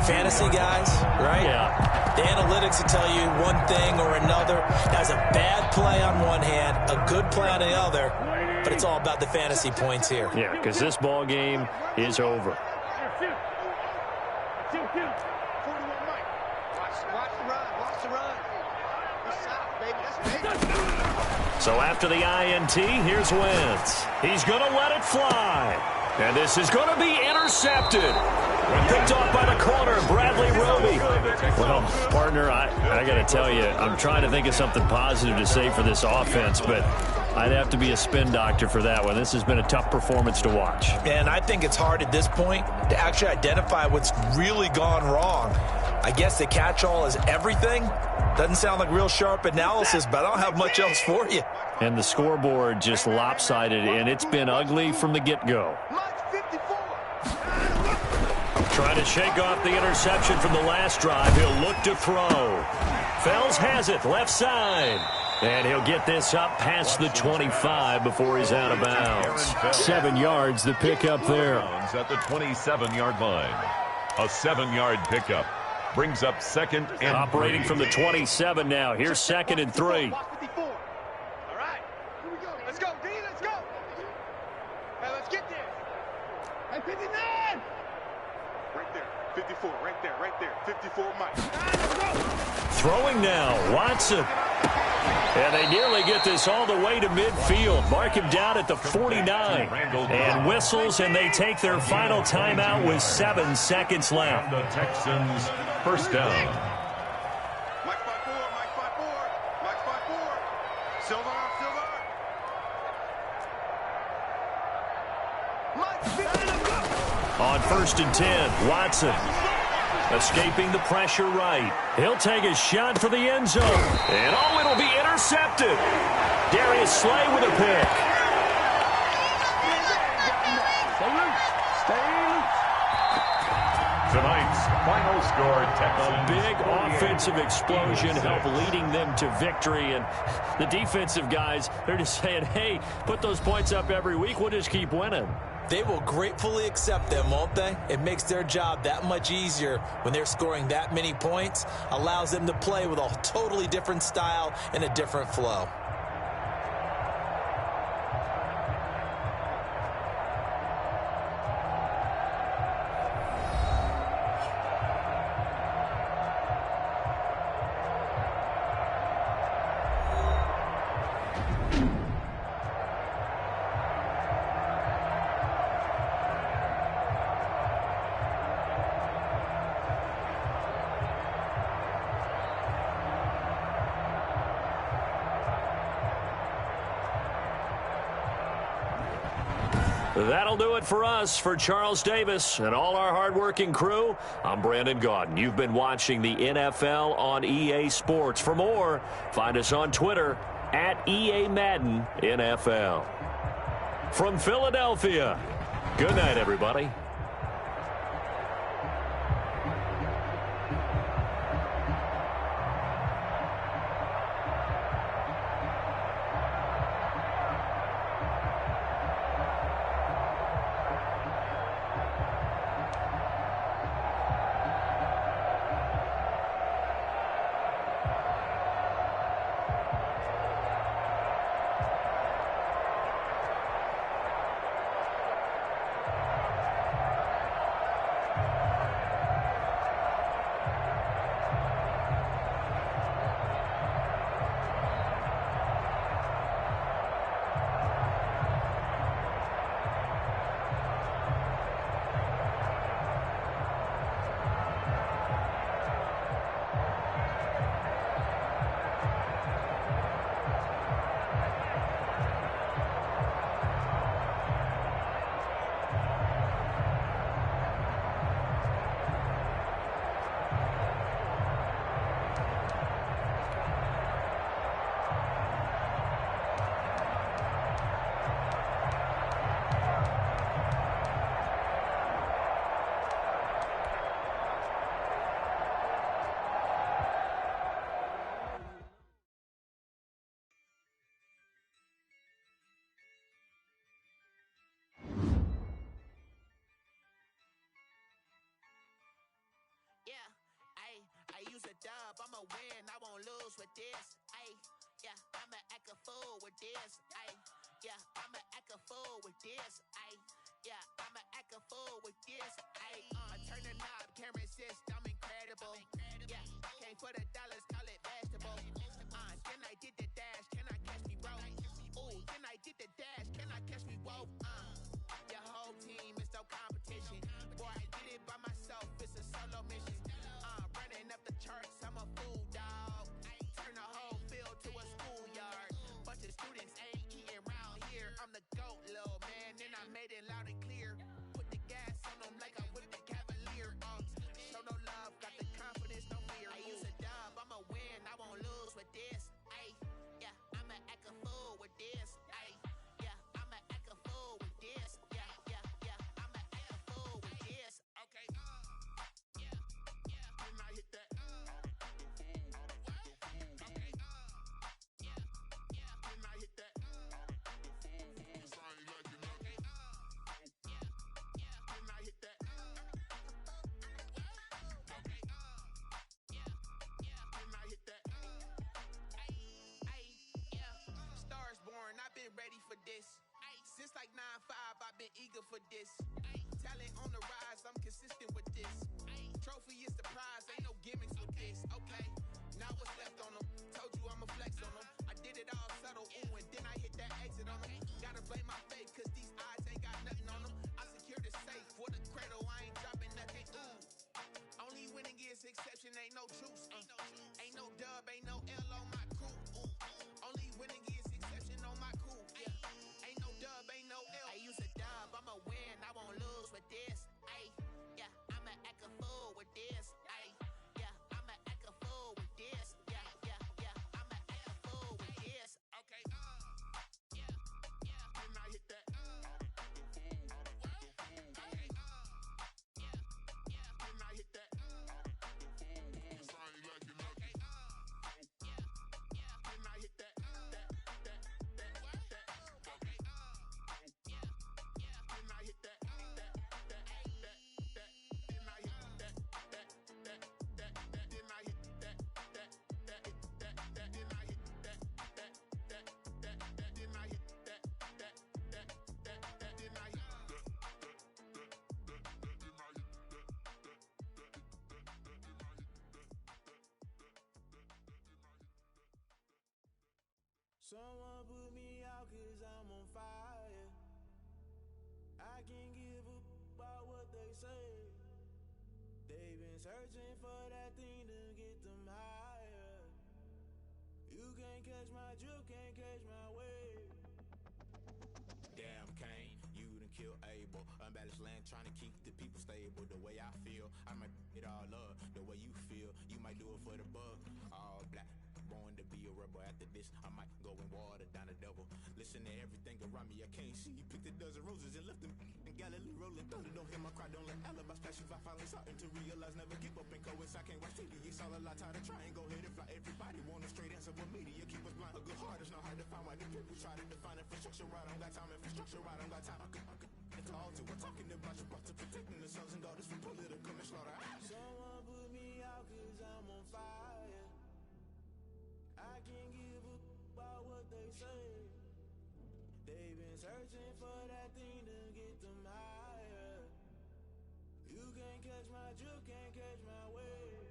Fantasy guys, right? Yeah. The analytics will tell you one thing or another. That's a bad play on one hand, a good play on the other, but it's all about the fantasy points here. Yeah, because this ball game is over. So after the INT, here's Wentz. He's going to let it fly. And this is going to be intercepted. Picked off by the corner, Bradley Roby. Well, partner, I got to tell you, I'm trying to think of something positive to say for this offense, but I'd have to be a spin doctor for that one. This has been a tough performance to watch. And I think it's hard at this point to actually identify what's really gone wrong. I guess the catch-all is everything. Doesn't sound like real sharp analysis, but I don't have much else for you. And the scoreboard just lopsided, and it's been ugly from the get-go. Trying to shake off the interception from the last drive. He'll look to throw. Fells has it, left side. And he'll get this up past the 25 before he's out of bounds. 7 yards, the pickup there. At the 27-yard line. A 7-yard pickup. Brings up 2nd and Operating 3. from the 27 now. Here's 2nd and 3. All right, here we go. Let's go, D, let's go. Hey, let's get there. Hey, 59. Right there, 54, right there, 54, Mike. Throwing now, Watson. And they nearly get this all the way to midfield. Mark him down at the 49. And whistles, and they take their final timeout with 7 seconds left. The Texans first down. Mike 5-4, Mike 5-4, Mike 5-4. Silver, On 1st and 10, Watson. Escaping the pressure right. He'll take a shot for the end zone. And oh, it'll be intercepted. Darius Slay with a pick. Tonight's final score, Texans. A big offensive explosion helped leading them to victory. And the defensive guys, they're just saying, hey, put those points up every week. We'll just keep winning. They will gratefully accept them, won't they? It makes their job that much easier when they're scoring that many points. Allows them to play with a totally different style and a different flow. That'll do it for us. For Charles Davis and all our hardworking crew, I'm Brandon Gaudin. You've been watching the NFL on EA Sports. For more, find us on Twitter at EA Madden NFL. From Philadelphia, good night, everybody. dub, I'ma win, I won't lose with this. Ayy, yeah, I'ma act a fool with this. Ayy, yeah, I'ma act a fool with this. Ayy, yeah, I'ma act a fool with this. Ayy, I turn the knob, can't resist, I'm incredible. Yeah, came for the dollars, call it vegetable. Then I did the dash, can I catch me, bro? Ooh, then I did the dash, can I catch me, whoa? Your whole team is no competition. Boy, I did it by myself, it's a solo mission. Running up the charts, I'm a fool, dog. Turn the whole field to a schoolyard. Bunch of students ain't eating round here. I'm the GOAT, little man, and I made it loud and clear. Put the gas on them like I'm with the Cavalier. Show no love, got the confidence, no fear. I use a dub, I'ma win, I won't lose with this. Ay, yeah, I'ma act a fool with this. Ay, yeah, I'ma act a fool with this. Yeah, yeah, yeah, I'ma act a fool with this. Okay, yeah, yeah. Then I hit that. Okay, yeah, yeah. Then I hit that. Okay, yeah, yeah. Then I hit that. Okay, yeah, yeah. Then I hit that. Yeah. Stars born, I've been ready for this. Since like 9-5, I've been eager for this. Talent on the rise, I'm consistent with this. Trophy is the prize, ain't no gimmicks with this. Okay, now what's left on them? Told you I'ma flex on them. I did it all subtle, ooh, and then I hit that exit on them. Gotta blame my faith, cause these eyes ain't got nothing on them. I secured the safe for the cradle, I ain't dropping nothing, ooh. Only winning is exception, ain't no truce. Ain't no dub, ain't no L on my crew. Ooh. Only winning is exception on my crew. Yeah. Ain't no dub, ain't no L. I use a dub, I'ma win, I won't lose with this. Ay, yeah, I'ma act a fool with this. Ay, yeah, I'ma act a fool with this. Yeah, yeah, yeah, I'ma act a fool with this. Okay, yeah, yeah. Then I hit that. Okay, yeah, yeah. Then I hit that. Okay, yeah, yeah. Then I hit that. Okay, yeah, yeah. Then I hit that. Then I hit that. Then I hit that. Then I hit that. Then I hit that. Then I hit. Someone put me out cause I'm on fire. I can't give up about what they say. They've been searching for that thing to get them higher. You can't catch my drift, can't catch my wave. Damn, Kane, you done killed Abel. Unbalanced land, trying to keep the people stable. The way I feel, I might it all up. The way you feel, you might do it for the buck. All black, born to be a rebel. After this, I might go and water down the devil. Listen to everything around me, I can't see. Picked a dozen roses and left them in Galilee rolling thunder. Don't hear my cry, don't let alibis pass you. I finally starting to realize, never give up and coincide. Can't watch TV, it's all a lot. Tired of trying, go ahead and fly. Everybody want a straight answer, but media keep us blind. A good heart is not hard to find. Why the people try to define infrastructure right? I don't got time, infrastructure right, I don't got time. I could talk to. We're talking about you, about to protecting the sons and daughters from political and slaughter. Someone put me out cause I'm on fire. I can't give up about what they say. They've been searching for that thing to get them higher. You can't catch my drift, can't catch my wave.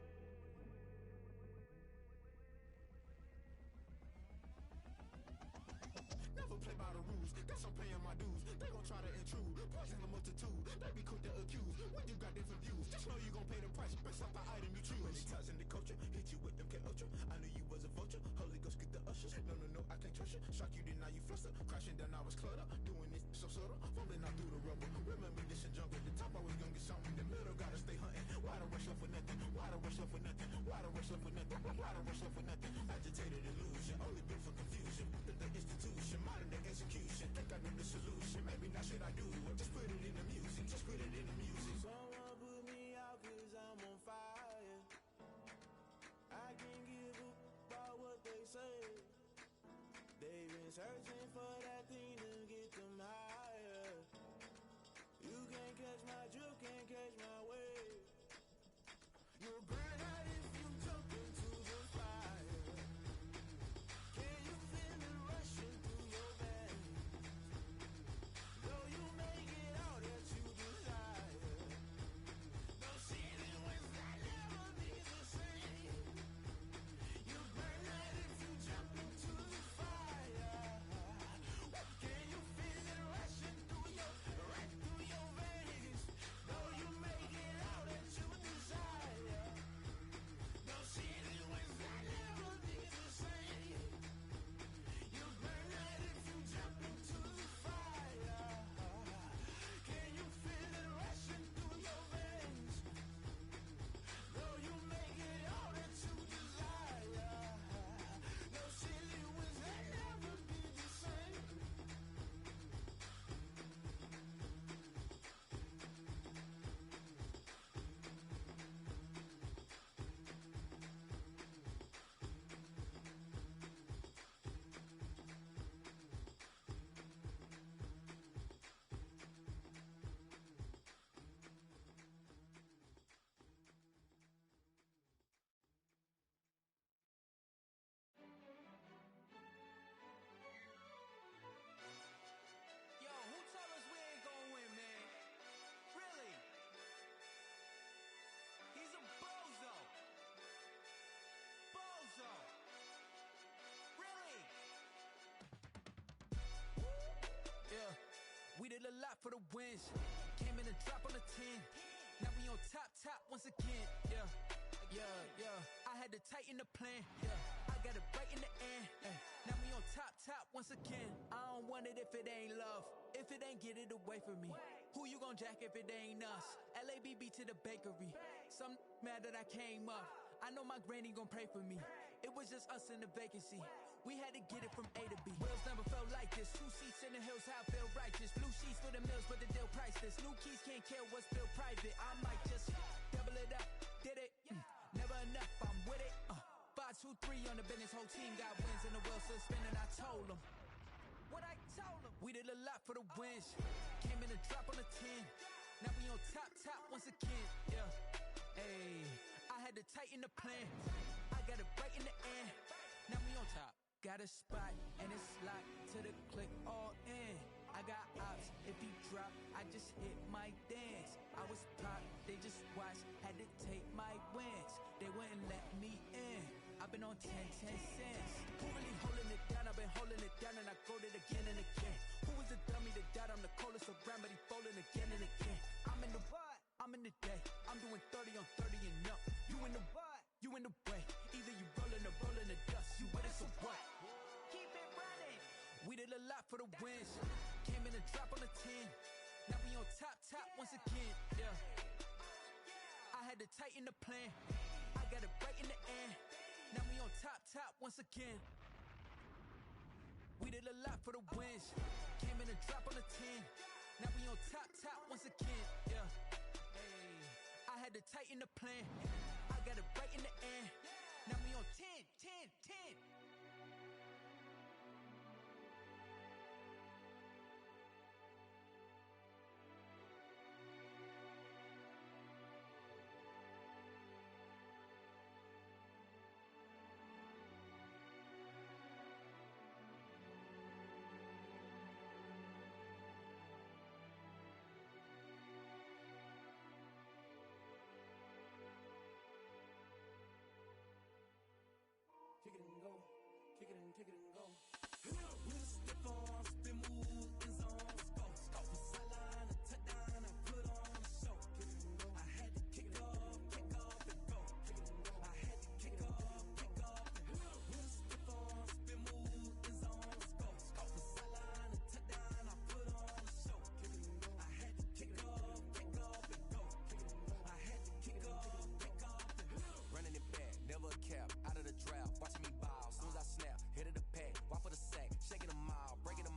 Never play by the rules, guess I'm paying my dues. They gon' try to intrude, poison the multitude. They be quick to accuse, when you got different views. Just know you gon' pay the price, based off the item you choose. Many times in the culture, hit you with MK Ultra. I knew you was a vulture, Holy Ghost get the ushers. No, I can't trust you. Shock you, then now you fluster. Crashing down, I was cluttered. Doing this so subtle, falling out through the rubble. Remember this and jump at the top, I was gonna get something. In the middle, gotta stay hunting. Why the rush left for nothing? Why the rush left for nothing? Why the rush left for nothing? Why the rush left for nothing? Agitated illusion, only built for confusion. The institution, modern day execution. Think I know the solution. Maybe not shit I do. Just put it in the music. Just put it in the music. Someone put me out cause I'm on fire. I can't give up about what they say. They've been searching for that thing to get them higher. You can't catch my drift, can't catch my wave. You'll burn out if you jump into did a lot for the wins. Came in and drop on the 10. Now we on top once again. Yeah. I had to tighten the plan. Yeah, I got it right in the end. Now we on top once again. I don't want it if it ain't love. If it ain't, get it away from me. Who you gon' jack if it ain't us? LABB to the bakery. Some mad that I came up. I know my granny gon' pray for me. It was just us in the vacancy. We had to get it from A to B. Wheels never felt like this. 2 seats in the hills, how I feel righteous. Blue sheets for the mills, but the deal priceless. New keys can't care what's still private. I might just double it up. Did it? Never enough, I'm with it. 5, 2, 3 on the business. Whole team got wins and the wheels still spinning. I told them what I told them. We did a lot for the wins. Came in and drop on the 10. Now we on top once again. Yeah. Hey, I had to tighten the plan. I got it right in the end. Now we on top. Got a spot and it's locked to the click all in. I got ops, if he drop, I just hit my dance. I was popped, they just watched, had to take my wins. They wouldn't let me in. I've been on 10 cents. Who really holding it down? I've been holding it down and I go it again and again. Who was the dummy that died? I'm the coldest around, but he folding again and again. I'm in the what? I'm in the day. I'm doing 30 on 30 and up. You in the what? You in the way. Either you rolling or rolling the dust. You with it, so what? Keep it running. We did a lot for the wins. Came in and drop on the 10. Now we on top once again. Yeah. I had to tighten the plan. I got it right in the end. Now we on top once again. We did a lot for the wins. Came in and drop on the 10. Now we on top once again. Yeah. Hey, I had to tighten the plan. I got it right in the end. Now we on 10. Kick it and go, kick it and go. With a stiff arm, spin move, in zone, let's go. From sideline to touchdown, I put on a show. I had to kick off and go. I had to kick off and go. With a stiff arm, spin move, in zone, let's go. From sideline to touchdown, I put on a show. I had to kick off and go. I had to kick off and go. Running it back, never a cap, out of the draft, watching me ball. Soon as I snap, hit of the pack, walk for the sack, shaking them all, breaking them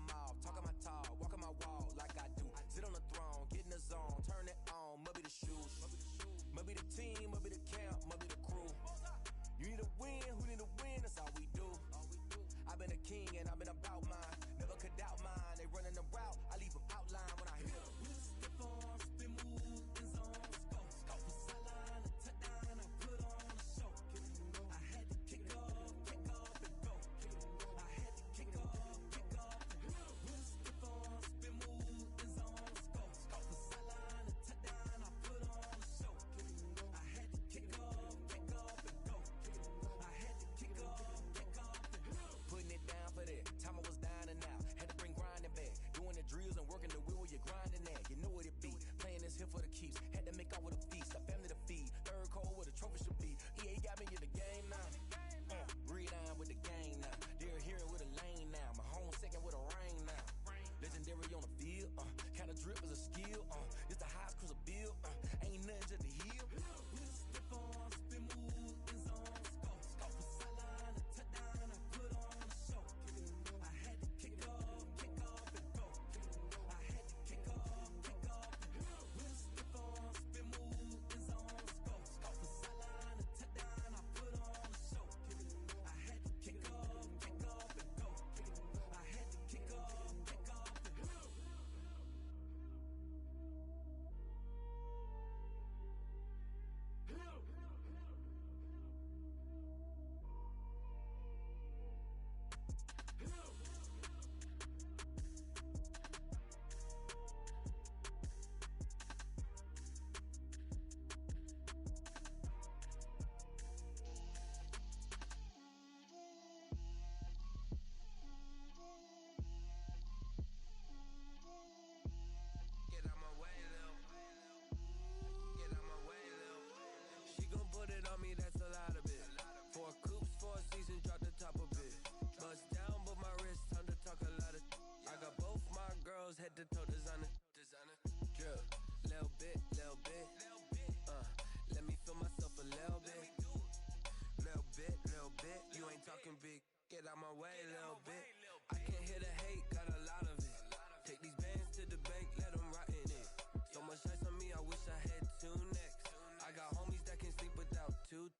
little bit. You ain't talking big. Get out my way, little bit. I can't hear the hate, got a lot of it. Take these bands to the bank, let them rot in it. So much ice on me, I wish I had two necks. I got homies that can sleep without two.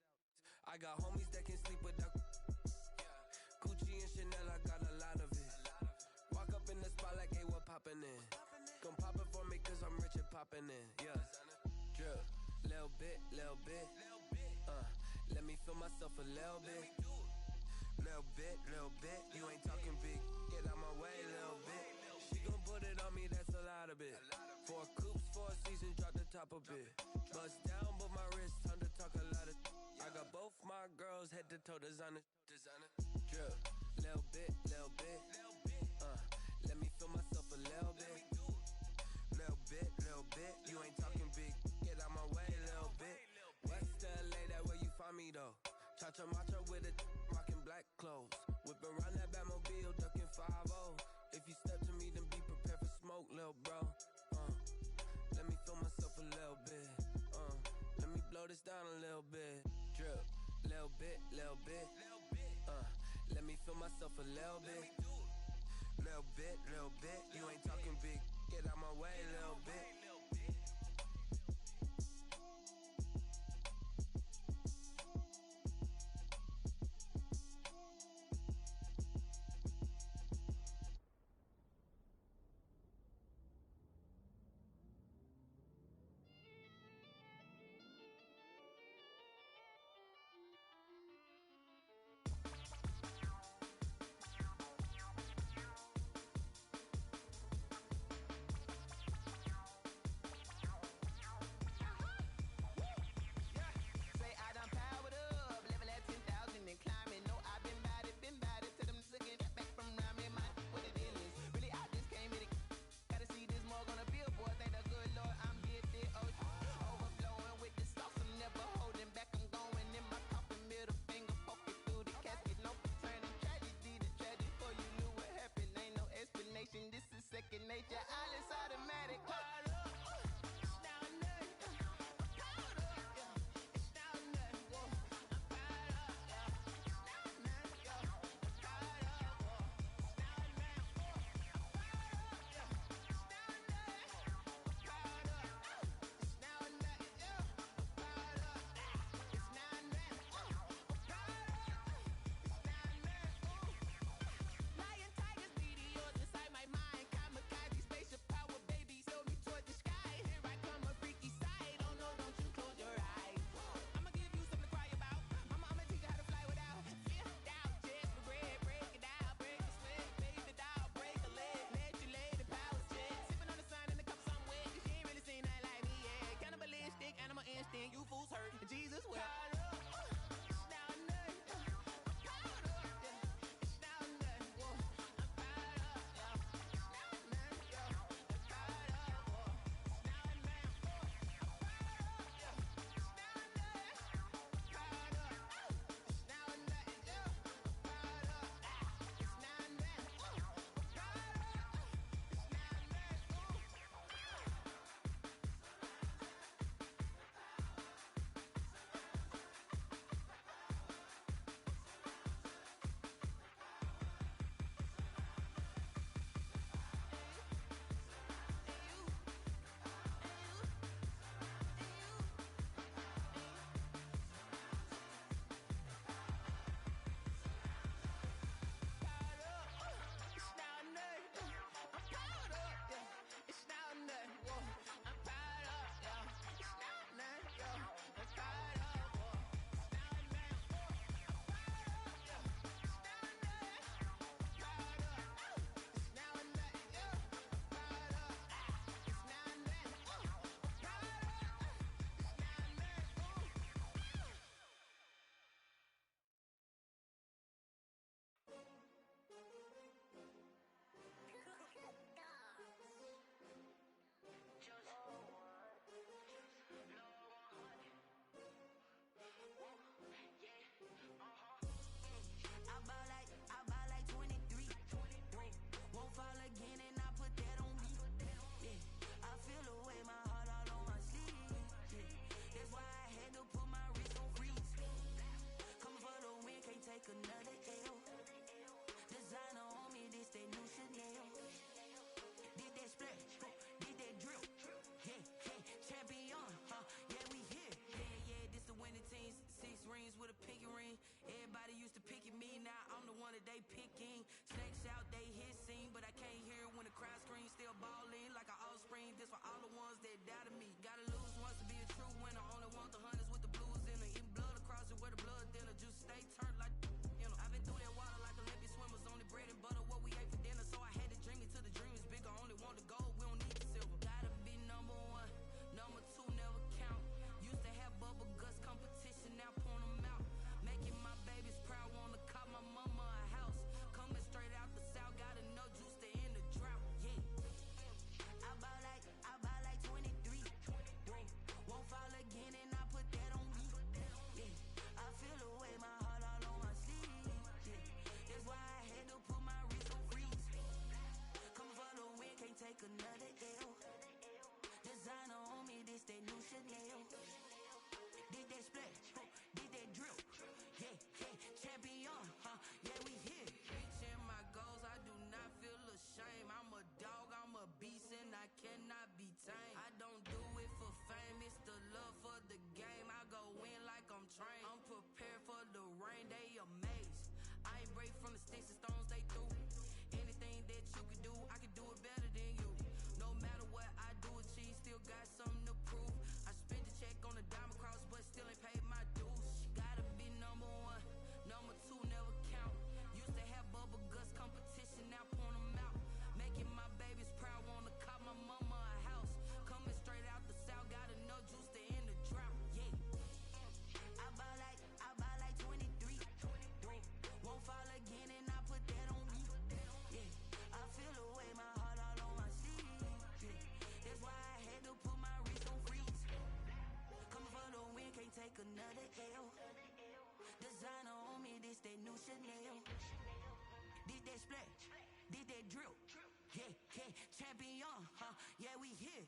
I got homies that can sleep without Gucci and Chanel, I got a lot of it. Walk up in the spot like, hey, what poppin' in? Come pop it for me, cause I'm rich and poppin' in. Yeah, drip, little bit, little bit. Let me feel myself a little bit. Little bit, you ain't talking big. Get out my way, little bit. She gon' put it on me, that's a lot of it. 4 coops, 4 seasons, drop the top a bit. Bust down, but my wrist, time to talk a lot of. I got both my girls, head to toe designer. Drip, little bit, little bit. Let me feel myself a little bit. Little bit, you ain't talking big. Get out my way, little bit. West LA, that where you find me though. Cha-cha matcha with it, rockin' black clothes. Whip around that Batmobile, ducking 5-0. If you step to me, then be prepared for smoke, lil' bro. Let me feel myself a little bit. Let me blow this down a little bit. Drip, little bit, little bit. Let me feel myself a little bit. Little bit. You ain't talking big. Get out my way, little bit. that they picking. Snakes out, they hissing, but I can't hear when the crowd screams. Still balling like an offspring. This for all the ones that doubted me. Gotta lose once to be a true winner. Only want the hunters with the blues in it. Eating blood across it where the blood thinner. Just stay turned like, you know. I've been through that water like Olympic swimmers. Only bread and butter, what we ate for dinner. So I had to dream it till the dream is bigger. Only want the gold, we don't need the silver. Gotta be number one, number two never count. Used to have bubble guts competition, now point them out. Making my babies proud, wanna call my mama a house. Coming straight out the south, got enough juice to end the drought. Yeah, I buy like 23. Won't fall again, and I put that on me. Yeah, I feel the way, my heart all on my sleeve. Yeah, that's why I had to put my wrist on freeze. Come for the win, can't take another L. Designer on me, this that new Chanel. Did that splash, did that drill. Yeah, champion, yeah, we here. Reaching my goals, I do not feel ashamed. I'm a dog, I'm a beast, and I cannot be tamed. I don't do it for fame, it's the love for the game. I go in like I'm trained. I'm prepared for the rain, they amazed. I ain't break from the sticks and stones they threw. Anything that you can do, I can do it better than you. No matter what I do, achieve, still got something to prove. I spent the check on the diamond cross, but still ain't paid my dues. Gotta be number one, number two never count. Used to have bubble guts competition, now point them out. Making my babies proud, wanna call my mama a house. Coming straight out the south, got enough juice to end the drought. Yeah, I buy like 23. Won't fall again, and I put that on me. Yeah, I feel the way, my heart all on my sleeve. Yeah, that's why I had to put my wrist on freeze. Coming for the win, can't take another L. Designer on me, this that new Chanel. Did that splash, did that drill. Yeah, champion, yeah, we here.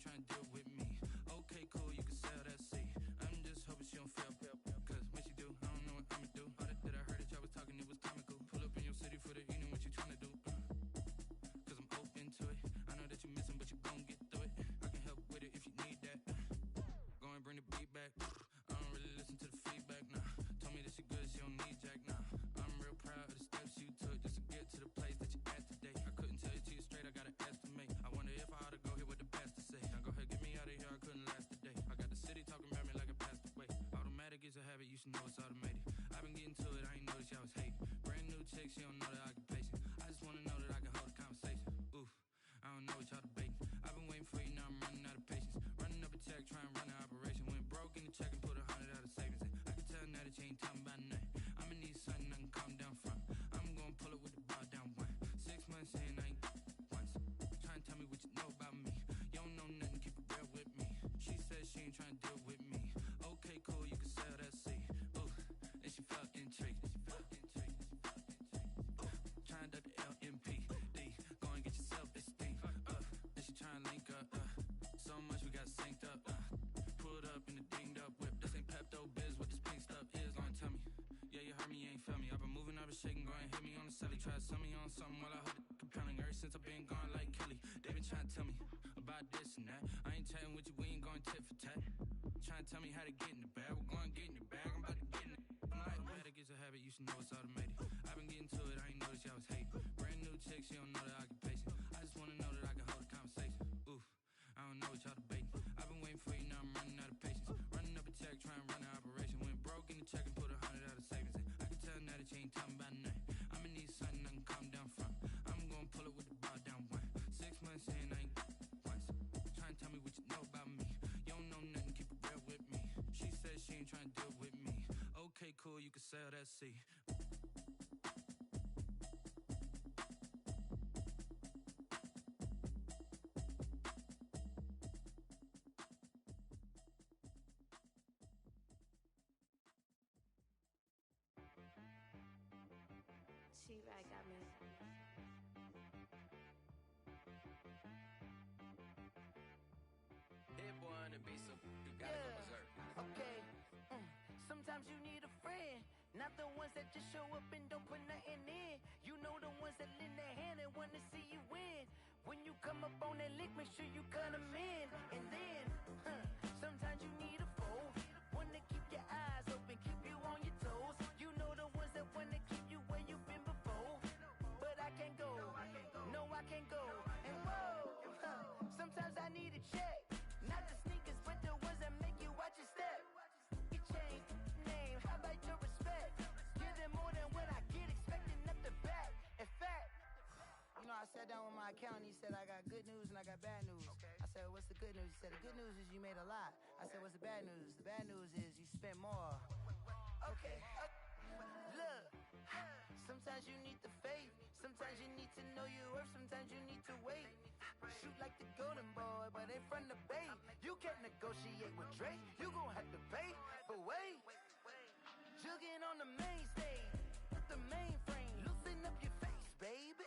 trying to deal with me. Okay, cool, you can sell that seat. I'm just hoping she don't fail. Cause when she do, I don't know what I'ma do. All that I heard that y'all was talking, it was comical. Pull up in your city for the evening, what you trying to do? Cause I'm open to it. I know that you missing, but you gon' get through it. I can help with it if you need that. Go and bring the beat back. I don't really listen to the feedback, nah. Told me that she good, she don't need Jack, nah. I'm real proud of the steps you took just to get to the place that you at today. I couldn't tell it to you straight, I gotta estimate. I wonder if I ought to go here with the best to say. Now go ahead, get me out of here, I couldn't last today. I got the city talking about me like I passed away. Automatic is a habit, you should know it's automated. I've been getting to it, I ain't noticed y'all was hating. Brand new chick, she don't know the occupation. I just wanna know that I can hold a conversation. Oof, I don't know what y'all debating. I've been waiting for you, now I'm running out of patience. Running up a check, trying to run an operation. Went broke in the check and put 100 out of savings in. I can tell now that you ain't talking about nothing. I'ma need something I can calm down from. I'm gonna pull it with the bar down one. 6 months in, I ain't once. Trying to tell me what you know about me. You don't know nothing, keep it real with me. She said she ain't trying to deal with me. Okay, cool, you can sell that seat. Ooh, and she felt intrigued. Trying to duck the LMP. D, go and get your self-esteem. And she trying to link up. So much we got synced up. Pulled up in the dinged up whip. This ain't Pepto Biz, what this pink stuff is. Long tell me. Yeah, you heard me, you ain't felt me. I've been moving, I've been shaking, go and hit me on the celly. Try to sell me on something while I hold it compelling. Ever since I've been gone like Kelly, they been trying to tell me about this and that. I ain't chatting with you, we ain't going tit for tat. Trying to tell me how to get in the bag. We're going to get in the bag, I'm about to get in it. I'm like, automatic is a habit, you should know it's automated. I've been getting to it, I ain't noticed y'all was hating. Brand new chick, she don't know the occupation. I just wanna know that I can hold a conversation. Oof, I don't know what y'all debating. I've been waiting for you, now I'm running out of patience. Running up a check, trying to run an operation. Went broke in the check and put 100 out of savings in. I can tell now that you ain't talking about nothing. I'ma need something I can calm down from. I'm gonna pull it with the bar down one. 6 months in, I ain't once. Trying to tell me what you know about me. You don't know nothing, keep it real with me. She said she ain't trying to deal with me. Okay, cool, you can sell that seat. T-Rag got me. Hit boy on the beat, so you gotta go berserk. Okay. Sometimes you need a friend, not the ones that just show up and don't put nothing in. You know the ones that lend their hand and want to see you win. When you come up on that lick, make sure you cut them in. And then, sometimes you need a foe, one to keep your eyes open, keep you on your toes. You know the ones that want to keep you where you've been before. But I can't go, no I can't go. And whoa, sometimes I need a check. Not the sneakers, but the ones that make you watch your step. Your chain, name, how about your respect? Give them more than what I get, expecting nothing back. In fact, you know, I sat down with my accountant, he said I got good news and I got bad news. I said, what's the good news? He said, the good news is you made a lot. I said, what's the bad news? The bad news is you spent more. Okay, look, sometimes you need the faith, sometimes you need to know your worth, sometimes you need to wait. Shoot like the golden boy, but in front of Bay. You can't negotiate with Drake, you gon' have to pay. But wait, jugging on the main stage with the mainframe, loosen up your face, baby.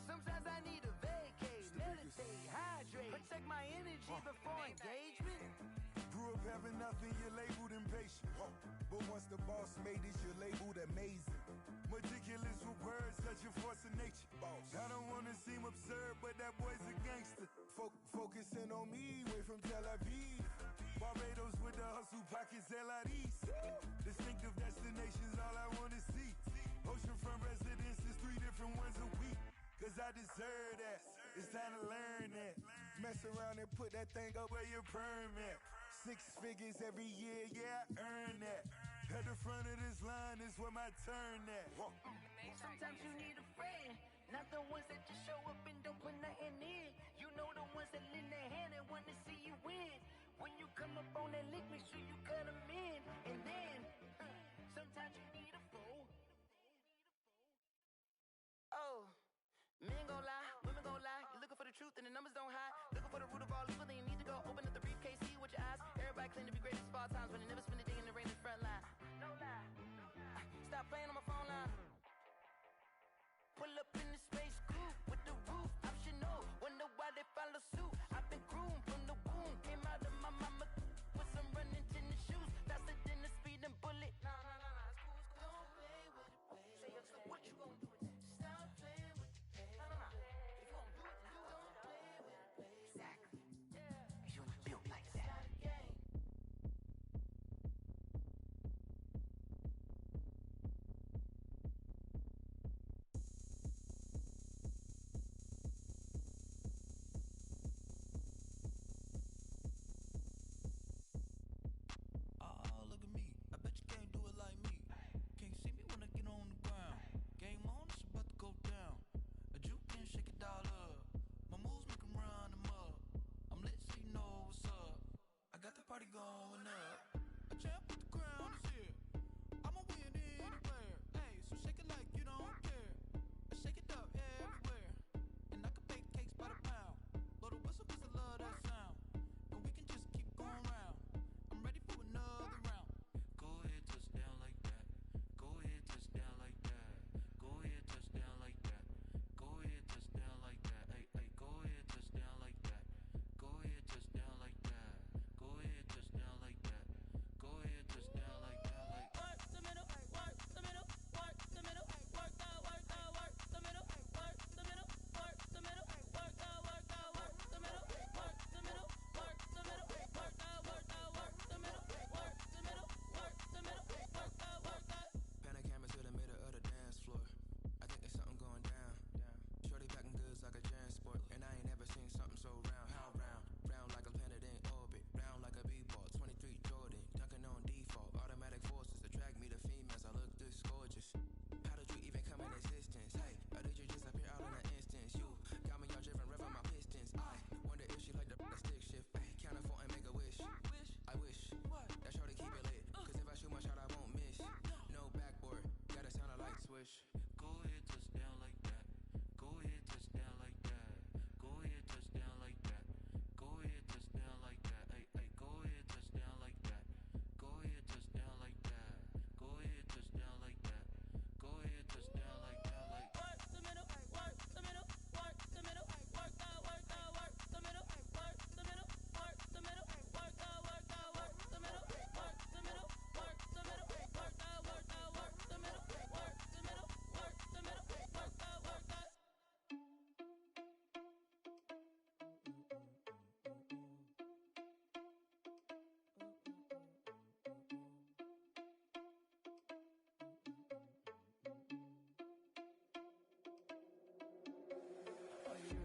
Sometimes I need a vacate, meditate, hydrate, protect my energy before engagement. Grew up having nothing, you're labeled impatient. But once the boss made it, you're labeled amazing. Meticulous with words, such a force of nature. I don't wanna seem absurd, but that boy's a gangster. Focusing on me, way from Tel Aviv. Barbados with the hustle pockets, LIDs. Distinctive destinations, all I wanna see. Oceanfront residences, 3 different ones a week. Cause I deserve that, it's time to learn that. Mess around and put that thing up where your perm at. 6 figures every year, yeah, I earn that. At the front of this line is where my turn at. Sometimes you need a friend, not the ones that just show up and don't put nothing in. You know the ones that lend their hand and want to see you win. When you come up on that lick, make sure you cut them in. And then, sometimes you need a fool. Oh, men gon' lie, women gon' lie. You're looking for the truth and the numbers don't hide. Looking for the root of all evil, then you need to go open up the briefcase, see with your eyes. Everybody claim to be great at small times, but they never spend a day in the rain in the front line. No lie. Stop playing on my phone line. Pull up in the space coupe with the roof optional. Wonder why they follow suit. I've been groomed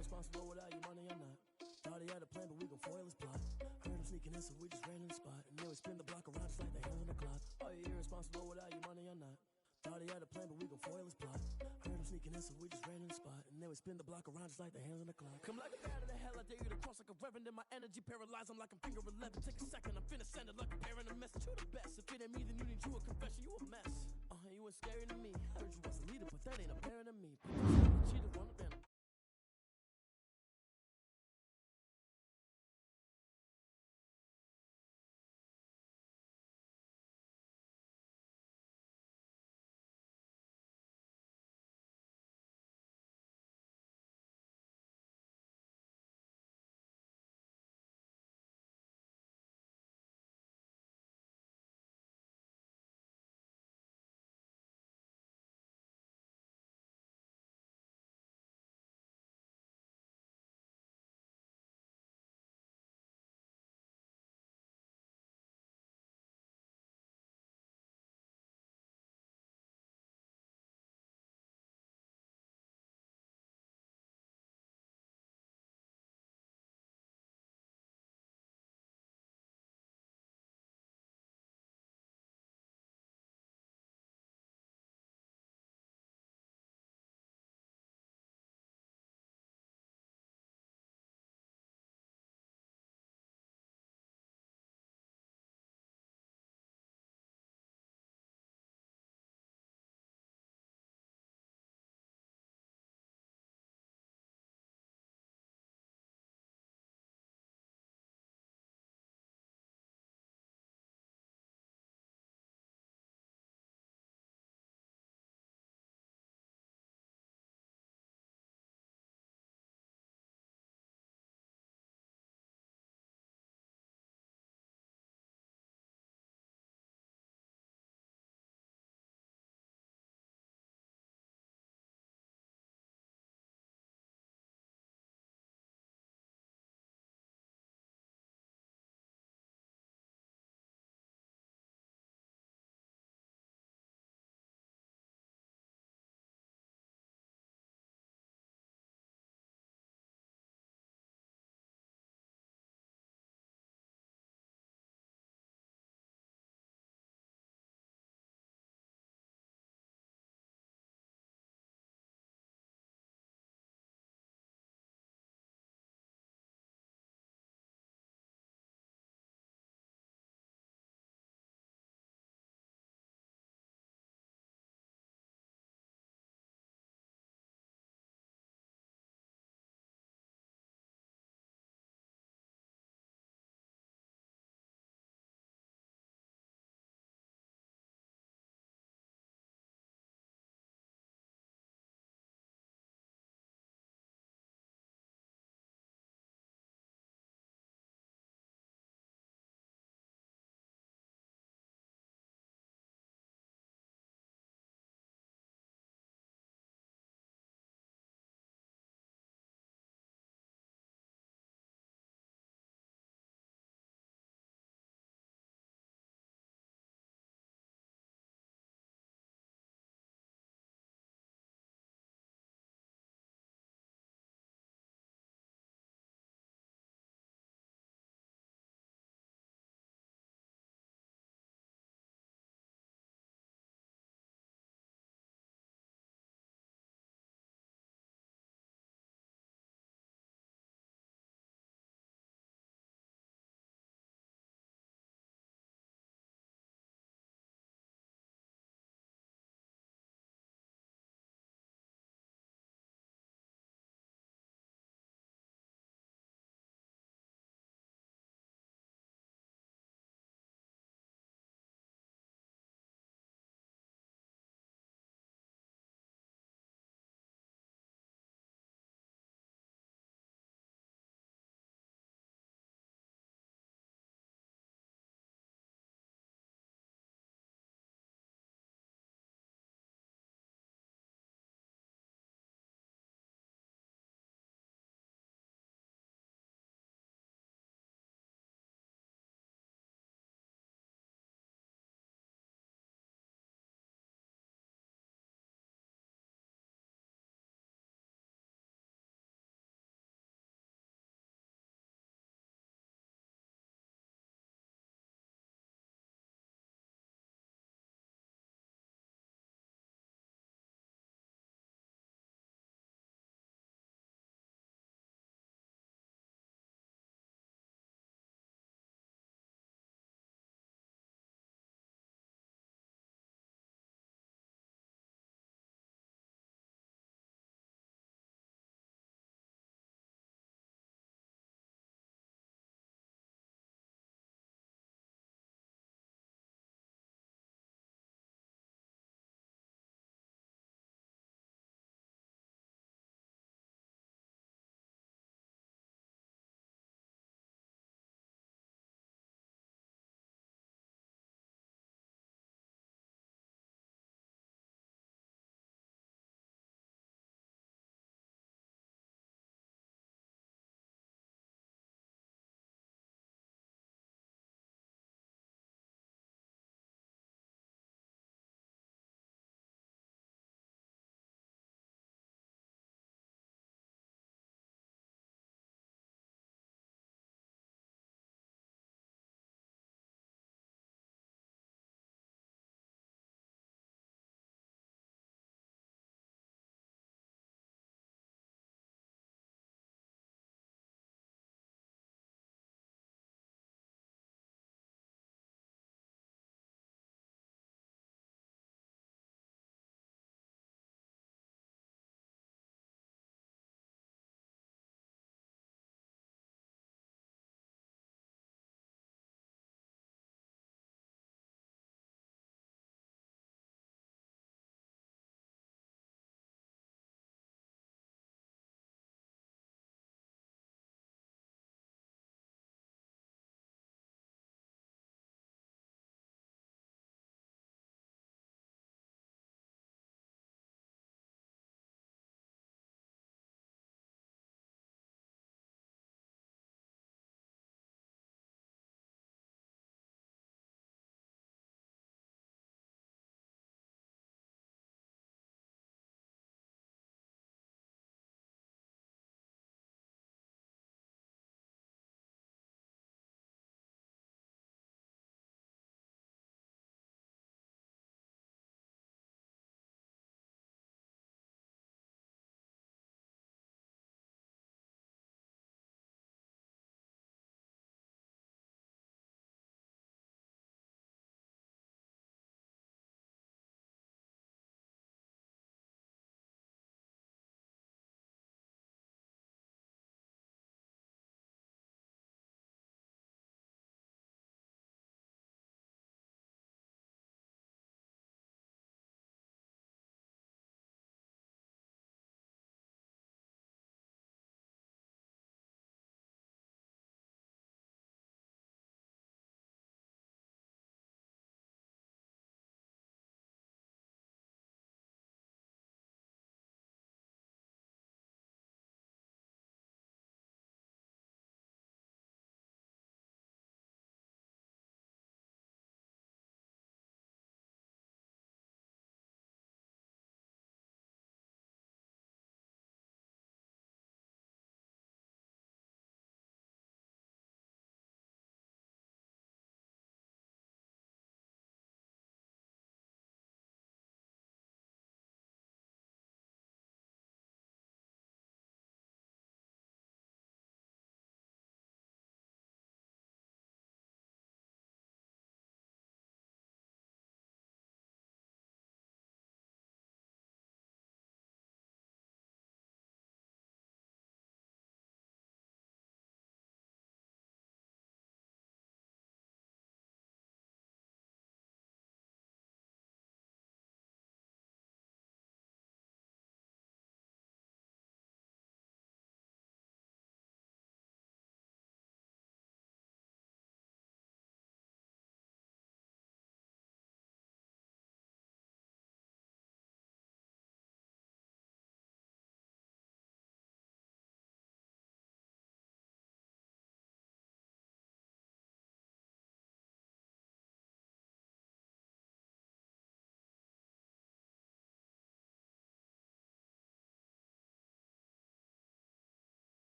irresponsible without your money or not. Thought he had a plan, but we gon' foil his plot. Heard him sneaking in, so we just ran in the spot. And then we spin the block around just like the hands on the clock. Are you irresponsible without your money or not? Thought he had a plan, but we gon' foil his plot. Heard him sneaking in, so we just ran in the spot. And then we spin the block around just like the hands on the clock. Come like a bat of the hell, I dare you to cross like a reverend. In my energy paralyzed, I'm like I'm finger 11. Take a second, I'm finna send it like a parent a message. You the best, if it ain't me, then you need you a confession. You a mess. You ain't scary to me. I heard you was a leader, but that ain't apparent to me. Cheated on the